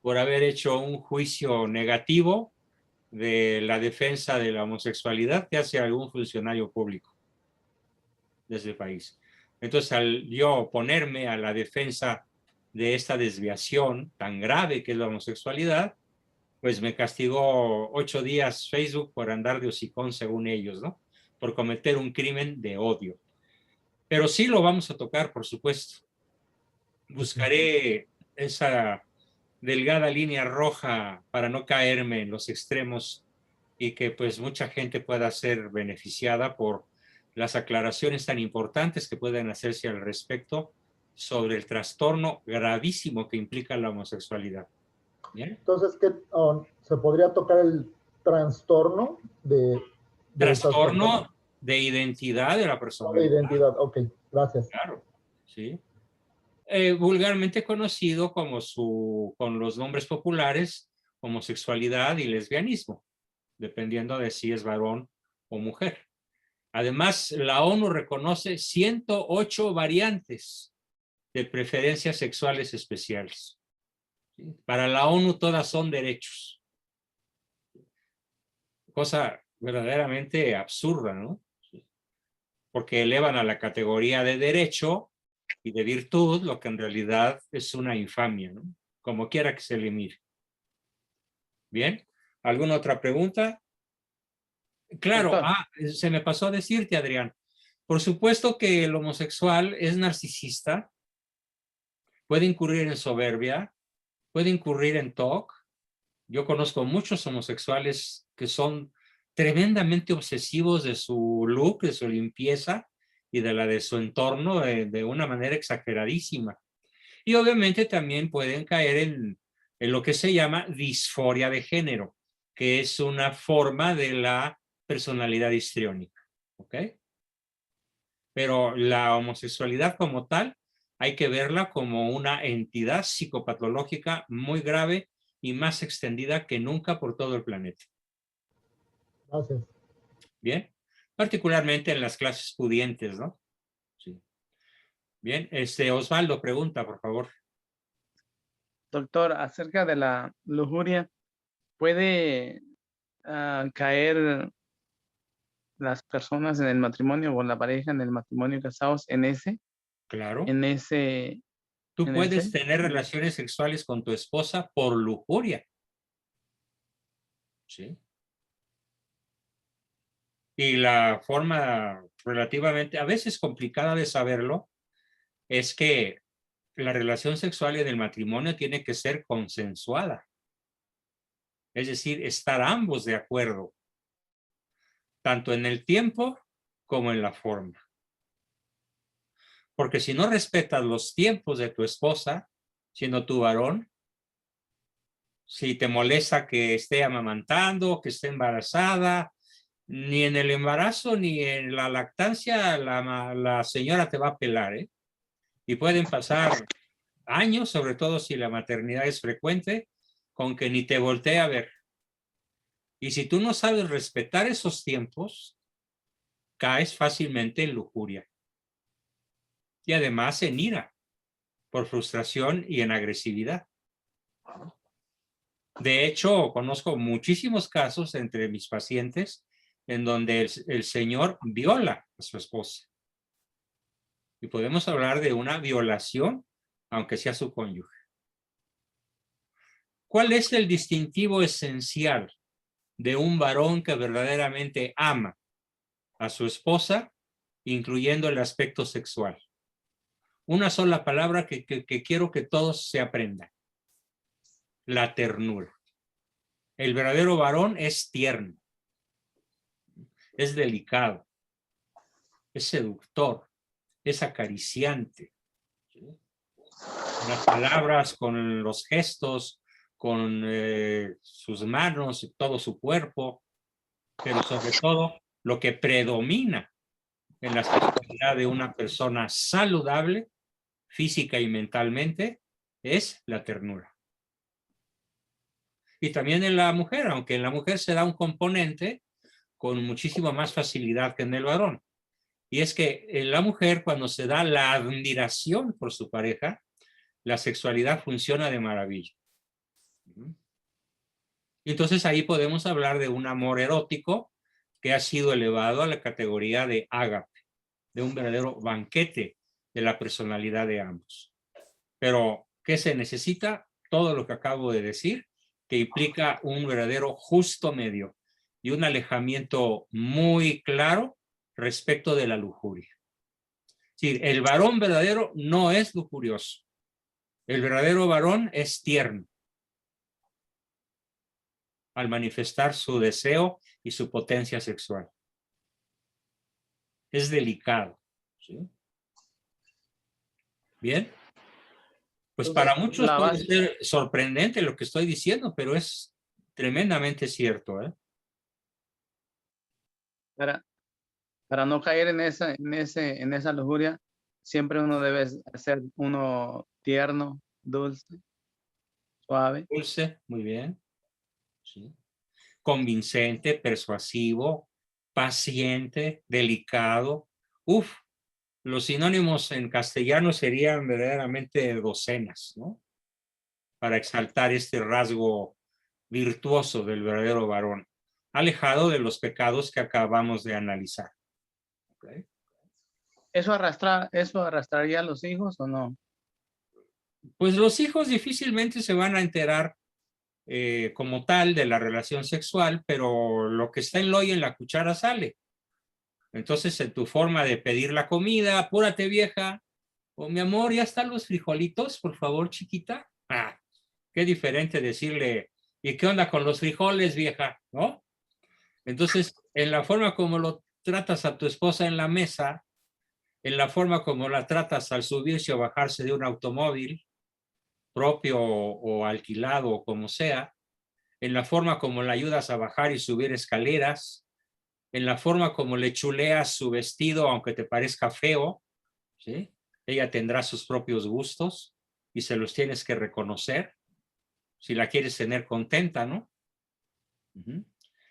por haber hecho un juicio negativo de la defensa de la homosexualidad que hace algún funcionario público de ese país. Entonces, al yo oponerme a la defensa de esta desviación tan grave que es la homosexualidad, pues me castigó 8 días Facebook por andar de hocicón, según ellos, ¿no? Por cometer un crimen de odio. Pero sí lo vamos a tocar, por supuesto. Buscaré esa delgada línea roja para no caerme en los extremos y que pues mucha gente pueda ser beneficiada por las aclaraciones tan importantes que pueden hacerse al respecto sobre el trastorno gravísimo que implica la homosexualidad. ¿Bien? Entonces, ¿qué, se podría tocar el trastorno de trastorno de identidad de la persona? De identidad, ok, gracias. Claro, sí. Vulgarmente conocido como con los nombres populares, homosexualidad y lesbianismo, dependiendo de si es varón o mujer. Además, la ONU reconoce 108 variantes de preferencias sexuales especiales. ¿Sí? Para la ONU todas son derechos. Cosa verdaderamente absurda, ¿no? Porque elevan a la categoría de derecho y de virtud lo que en realidad es una infamia, ¿no? Como quiera que se le mire. Bien, ¿alguna otra pregunta? Claro, se me pasó a decirte, Adrián. Por supuesto que el homosexual es narcisista, puede incurrir en soberbia, puede incurrir en TOC. Yo conozco muchos homosexuales que son tremendamente obsesivos de su look, de su limpieza y de la de su entorno de una manera exageradísima. Y obviamente también pueden caer en lo que se llama disforia de género, que es una forma de la personalidad histriónica. ¿Ok? Pero la homosexualidad como tal hay que verla como una entidad psicopatológica muy grave y más extendida que nunca por todo el planeta. Gracias. Bien, particularmente en las clases pudientes, ¿no? Sí. Bien, Osvaldo pregunta, por favor. Doctor, acerca de la lujuria, ¿puede caer las personas en el matrimonio o la pareja en el matrimonio casados en ese? Claro. En ese. Tú puedes tener relaciones sexuales con tu esposa por lujuria. ¿Sí? Y la forma relativamente, a veces complicada de saberlo, es que la relación sexual en el matrimonio tiene que ser consensuada. Es decir, estar ambos de acuerdo, tanto en el tiempo como en la forma. Porque si no respetas los tiempos de tu esposa, siendo tu varón, si te molesta que esté amamantando, que esté embarazada, ni en el embarazo ni en la lactancia la señora te va a pelar, ¿eh? Y pueden pasar años, sobre todo si la maternidad es frecuente, con que ni te voltee a ver. Y si tú no sabes respetar esos tiempos, caes fácilmente en lujuria. Y además en ira, por frustración y en agresividad. De hecho, conozco muchísimos casos entre mis pacientes en donde el señor viola a su esposa. Y podemos hablar de una violación, aunque sea su cónyuge. ¿Cuál es el distintivo esencial de un varón que verdaderamente ama a su esposa, incluyendo el aspecto sexual? Una sola palabra que quiero que todos se aprendan. La ternura. El verdadero varón es tierno, es delicado, es seductor, es acariciante. ¿Sí? Con las palabras, con los gestos, con sus manos, todo su cuerpo, pero sobre todo lo que predomina en la sexualidad de una persona saludable, física y mentalmente, es la ternura. Y también en la mujer, aunque en la mujer se da un componente con muchísima más facilidad que en el varón. Y es que en la mujer, cuando se da la admiración por su pareja, la sexualidad funciona de maravilla. Y entonces ahí podemos hablar de un amor erótico que ha sido elevado a la categoría de ágape, de un verdadero banquete de la personalidad de ambos. Pero, ¿qué se necesita? Todo lo que acabo de decir, que implica un verdadero justo medio y un alejamiento muy claro respecto de la lujuria. Es decir, el varón verdadero no es lujurioso. El verdadero varón es tierno al manifestar su deseo y su potencia sexual. es delicado. ¿Sí? Bien. Pues para muchos puede ser sorprendente lo que estoy diciendo, pero es tremendamente cierto, ¿eh? Para no caer en esa lujuria, siempre uno debe ser uno tierno, dulce, suave. Dulce, muy bien. Sí. Convincente, persuasivo, paciente, delicado. Uf, los sinónimos en castellano serían verdaderamente docenas, ¿no? Para exaltar este rasgo virtuoso del verdadero varón, alejado de los pecados que acabamos de analizar. ¿Okay? ¿Eso arrastraría a los hijos o no? Pues los hijos difícilmente se van a enterar como tal de la relación sexual, pero lo que está en lo y en la cuchara sale. Entonces, en tu forma de pedir la comida, apúrate vieja, o mi amor, ¿ya están los frijolitos? Por favor, chiquita. Ah, qué diferente decirle, ¿y qué onda con los frijoles, vieja? ¿No? Entonces, en la forma como lo tratas a tu esposa en la mesa, en la forma como la tratas al subirse o bajarse de un automóvil, propio o alquilado o como sea, en la forma como la ayudas a bajar y subir escaleras, en la forma como le chuleas su vestido aunque te parezca feo, ¿sí? Ella tendrá sus propios gustos y se los tienes que reconocer si la quieres tener contenta, ¿no?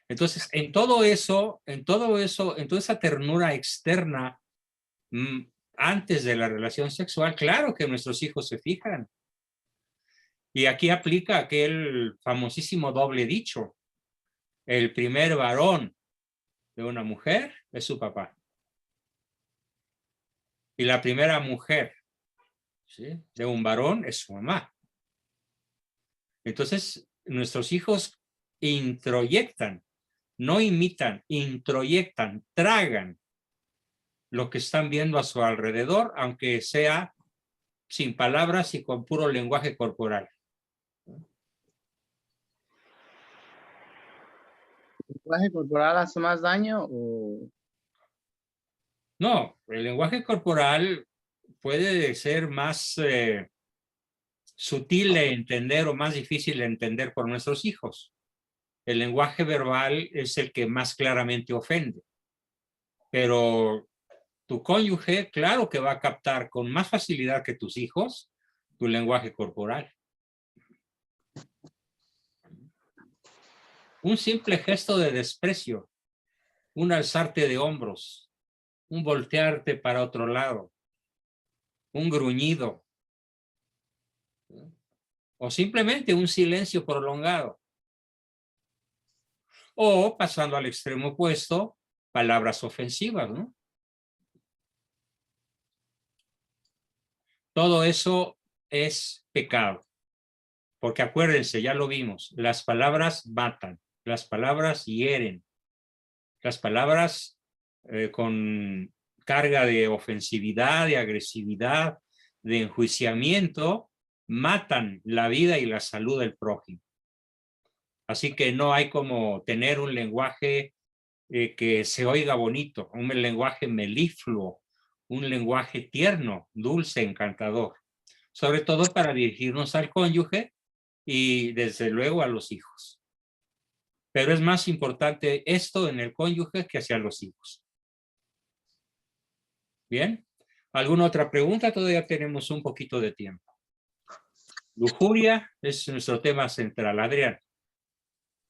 Entonces, en toda esa ternura externa antes de la relación sexual, claro que nuestros hijos se fijan. Y aquí aplica aquel famosísimo doble dicho. El primer varón de una mujer es su papá. Y la primera mujer, ¿sí?, de un varón es su mamá. Entonces, nuestros hijos introyectan, no imitan, introyectan, tragan lo que están viendo a su alrededor, aunque sea sin palabras y con puro lenguaje corporal. ¿El lenguaje corporal hace más daño o...? No, el lenguaje corporal puede ser más sutil de entender o más difícil de entender por nuestros hijos. El lenguaje verbal es el que más claramente ofende. Pero tu cónyuge, claro que va a captar con más facilidad que tus hijos tu lenguaje corporal. Un simple gesto de desprecio, un alzarte de hombros, un voltearte para otro lado, un gruñido, o simplemente un silencio prolongado. O, pasando al extremo opuesto, palabras ofensivas, ¿no? Todo eso es pecado. Porque acuérdense, ya lo vimos, las palabras matan, las palabras hieren, las palabras con carga de ofensividad, de agresividad, de enjuiciamiento, matan la vida y la salud del prójimo. Así que no hay como tener un lenguaje que se oiga bonito, un lenguaje melifluo, un lenguaje tierno, dulce, encantador, sobre todo para dirigirnos al cónyuge y desde luego a los hijos. Pero es más importante esto en el cónyuge que hacia los hijos. Bien, ¿alguna otra pregunta? Todavía tenemos un poquito de tiempo. Lujuria es nuestro tema central. Adrián.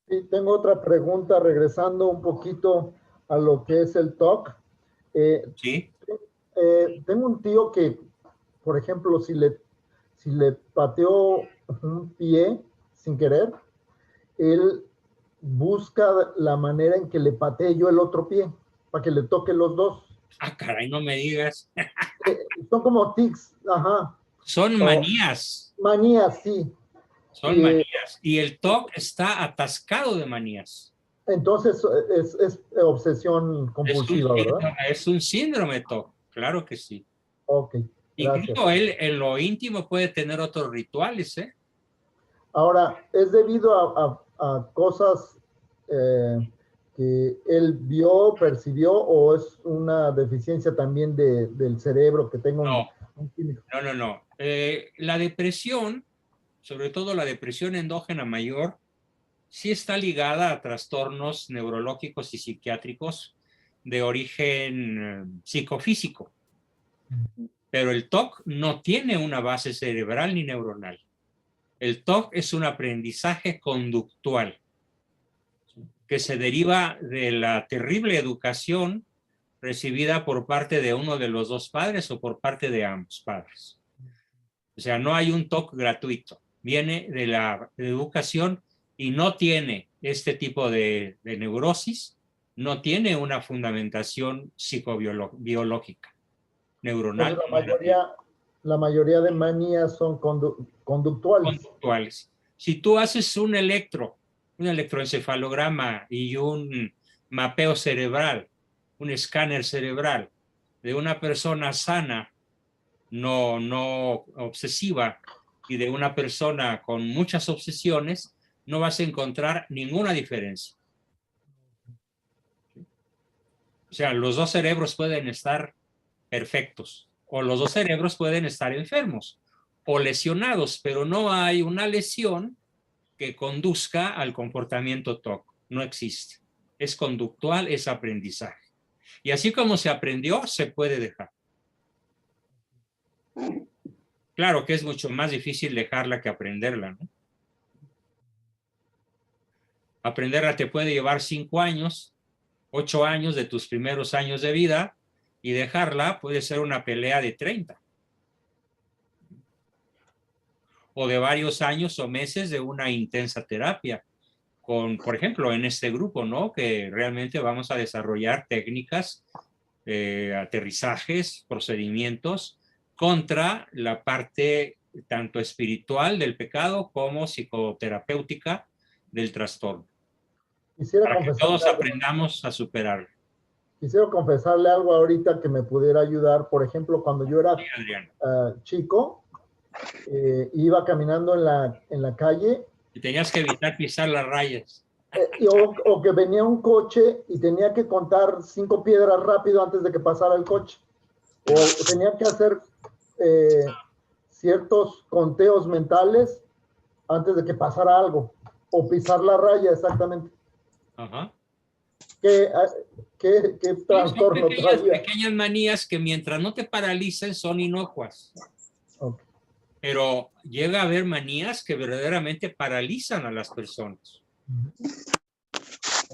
Sí, tengo otra pregunta regresando un poquito a lo que es el TOC. Sí. Tengo un tío que, por ejemplo, si le pateó un pie sin querer, él busca la manera en que le patee yo el otro pie, para que le toque los dos. Ah, caray, no me digas. Son como tics, ajá. Son manías. Manías, sí. Son manías. Y el TOC está atascado de manías. Entonces es obsesión compulsiva, ¿verdad? Es un síndrome TOC, claro que sí. Ok, gracias. Incluso él en lo íntimo puede tener otros rituales, ¿eh? Ahora, ¿es debido a cosas que él vio, percibió, o es una deficiencia también del cerebro que tenga un químico? No. La depresión, sobre todo la depresión endógena mayor, sí está ligada a trastornos neurológicos y psiquiátricos de origen psicofísico. Pero el TOC no tiene una base cerebral ni neuronal. El TOC es un aprendizaje conductual que se deriva de la terrible educación recibida por parte de uno de los dos padres o por parte de ambos padres. O sea, no hay un TOC gratuito. Viene de la educación y no tiene este tipo de neurosis, no tiene una fundamentación psicobiológica, neuronal. La mayoría de manías son conductuales. Si tú haces un electroencefalograma y un mapeo cerebral, un escáner cerebral de una persona sana, no obsesiva, y de una persona con muchas obsesiones, no vas a encontrar ninguna diferencia. O sea, los dos cerebros pueden estar perfectos, o los dos cerebros pueden estar enfermos o lesionados, pero no hay una lesión que conduzca al comportamiento TOC. No existe. Es conductual, es aprendizaje. Y así como se aprendió, se puede dejar. Claro que es mucho más difícil dejarla que aprenderla, ¿no? Aprenderla te puede llevar 5 años, 8 años de tus primeros años de vida, y dejarla puede ser una pelea de 30. O de varios años o meses de una intensa terapia. Por ejemplo, en este grupo, ¿no? Que realmente vamos a desarrollar técnicas, aterrizajes, procedimientos contra la parte tanto espiritual del pecado como psicoterapéutica del trastorno. Para que todos aprendamos a superarlo. Quisiera confesarle algo ahorita que me pudiera ayudar. Por ejemplo, cuando yo era chico, iba caminando en la calle. Y tenías que evitar pisar las rayas. O que venía un coche y tenía que contar 5 piedras rápido antes de que pasara el coche. O tenía que hacer ciertos conteos mentales antes de que pasara algo. O pisar la raya, exactamente. Ajá. ¿Qué trastorno traía? Pequeñas manías que mientras no te paralicen son inocuas. Okay. Pero llega a haber manías que verdaderamente paralizan a las personas.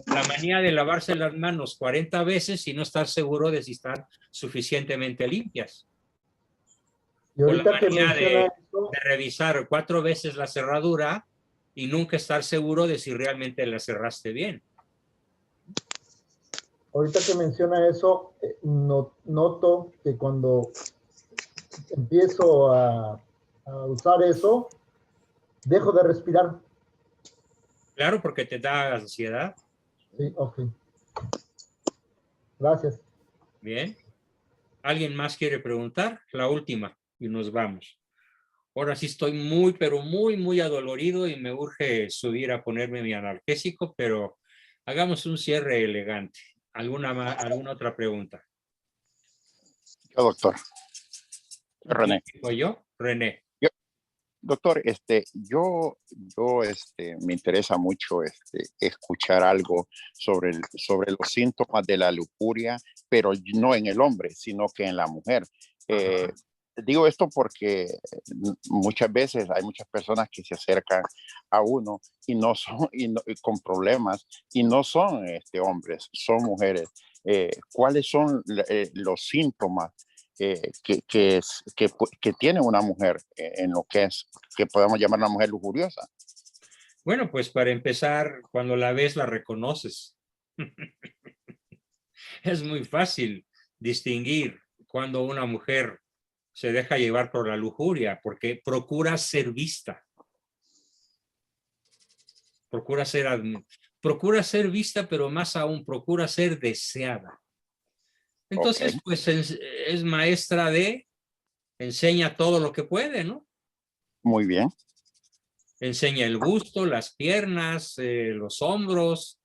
La manía de lavarse las manos 40 veces y no estar seguro de si están suficientemente limpias. Y ahorita o la manía de revisar 4 veces la cerradura y nunca estar seguro de si realmente la cerraste bien. Ahorita que menciona eso, noto que cuando empiezo a usar eso, dejo de respirar. Claro, porque te da ansiedad. Sí, ok. Gracias. Bien. ¿Alguien más quiere preguntar? La última y nos vamos. Ahora sí estoy muy, pero muy adolorido y me urge subir a ponerme mi analgésico, pero hagamos un cierre elegante. ¿Alguna otra pregunta? Yo, doctor. René. ¿Yo? René. Doctor, yo me interesa mucho escuchar algo sobre los síntomas de la lujuria, pero no en el hombre, sino que en la mujer. Digo esto porque muchas veces hay muchas personas que se acercan a uno y no son y con problemas y no son hombres, son mujeres. ¿Cuáles son los síntomas que tiene una mujer en lo que podemos llamar una mujer lujuriosa? Bueno, pues para empezar, cuando la ves la reconoces. Es muy fácil distinguir cuando una mujer se deja llevar por la lujuria, porque procura ser vista. Procura ser vista, pero más aún procura ser deseada. Entonces, okay, pues es maestra enseña todo lo que puede, ¿no? Muy bien. Enseña el busto, las piernas, los hombros,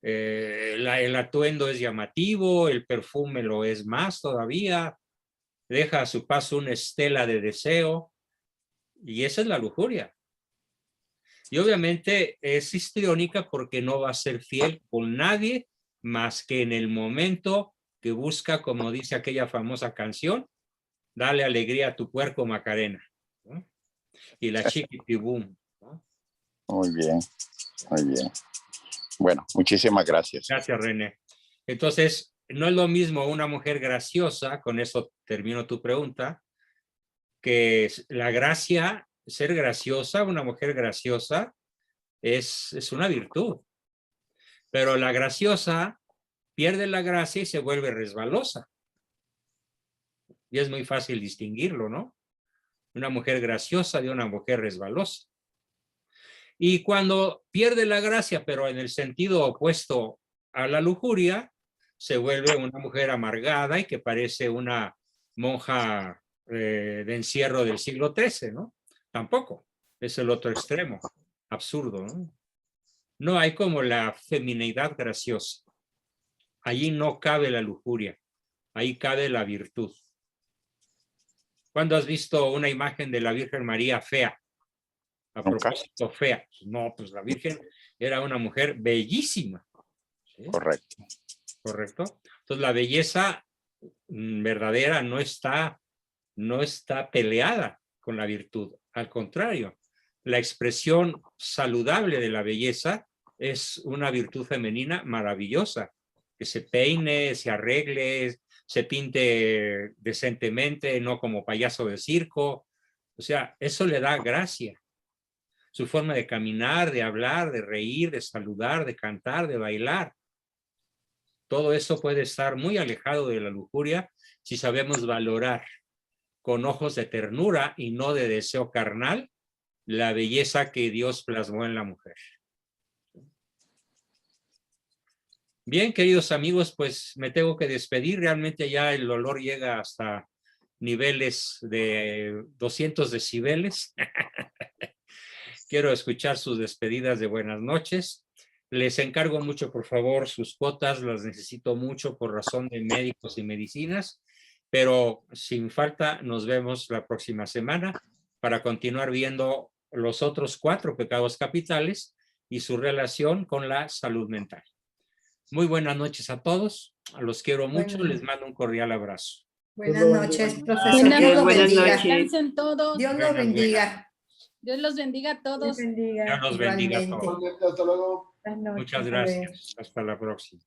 el atuendo es llamativo, el perfume lo es más todavía, deja a su paso una estela de deseo, y esa es la lujuria. Y obviamente es histriónica porque no va a ser fiel con nadie más que en el momento que busca, como dice aquella famosa canción, dale alegría a tu puerco Macarena, ¿no? Y la chiquitibum, ¿no? Muy bien, muy bien. Bueno, muchísimas gracias. Gracias, René. Entonces, no es lo mismo una mujer graciosa, con eso termino tu pregunta, que la gracia, ser graciosa, una mujer graciosa, es una virtud. Pero la graciosa pierde la gracia y se vuelve resbalosa. Y es muy fácil distinguirlo, ¿no? Una mujer graciosa de una mujer resbalosa. Y cuando pierde la gracia, pero en el sentido opuesto a la lujuria, se vuelve una mujer amargada y que parece una monja de encierro del siglo XIII, ¿no? Tampoco. Es el otro extremo. Absurdo, ¿no? No hay como la feminidad graciosa. Allí no cabe la lujuria. Ahí cabe la virtud. ¿Cuándo has visto una imagen de la Virgen María fea? A propósito, fea. No, pues la Virgen era una mujer bellísima. ¿Sí? Correcto. Correcto. Entonces la belleza verdadera no está peleada con la virtud. Al contrario, la expresión saludable de la belleza es una virtud femenina maravillosa. Que se peine, se arregle, se pinte decentemente, no como payaso de circo. O sea, eso le da gracia. Su forma de caminar, de hablar, de reír, de saludar, de cantar, de bailar. Todo eso puede estar muy alejado de la lujuria si sabemos valorar con ojos de ternura y no de deseo carnal la belleza que Dios plasmó en la mujer. Bien, queridos amigos, pues me tengo que despedir. Realmente ya el olor llega hasta niveles de 200 decibeles. Quiero escuchar sus despedidas de buenas noches. Les encargo mucho, por favor, sus cuotas. Las necesito mucho por razón de médicos y medicinas. Pero sin falta nos vemos la próxima semana para continuar viendo los otros 4 pecados capitales y su relación con la salud mental. Muy buenas noches a todos. Los quiero mucho. Les mando un cordial abrazo. Buenas noches, profesor. Dios los bendiga. Descansen todos. Dios los bendiga. Dios los bendiga a todos. Dios los bendiga a todos. Hasta luego. Muchas gracias. Hasta la próxima.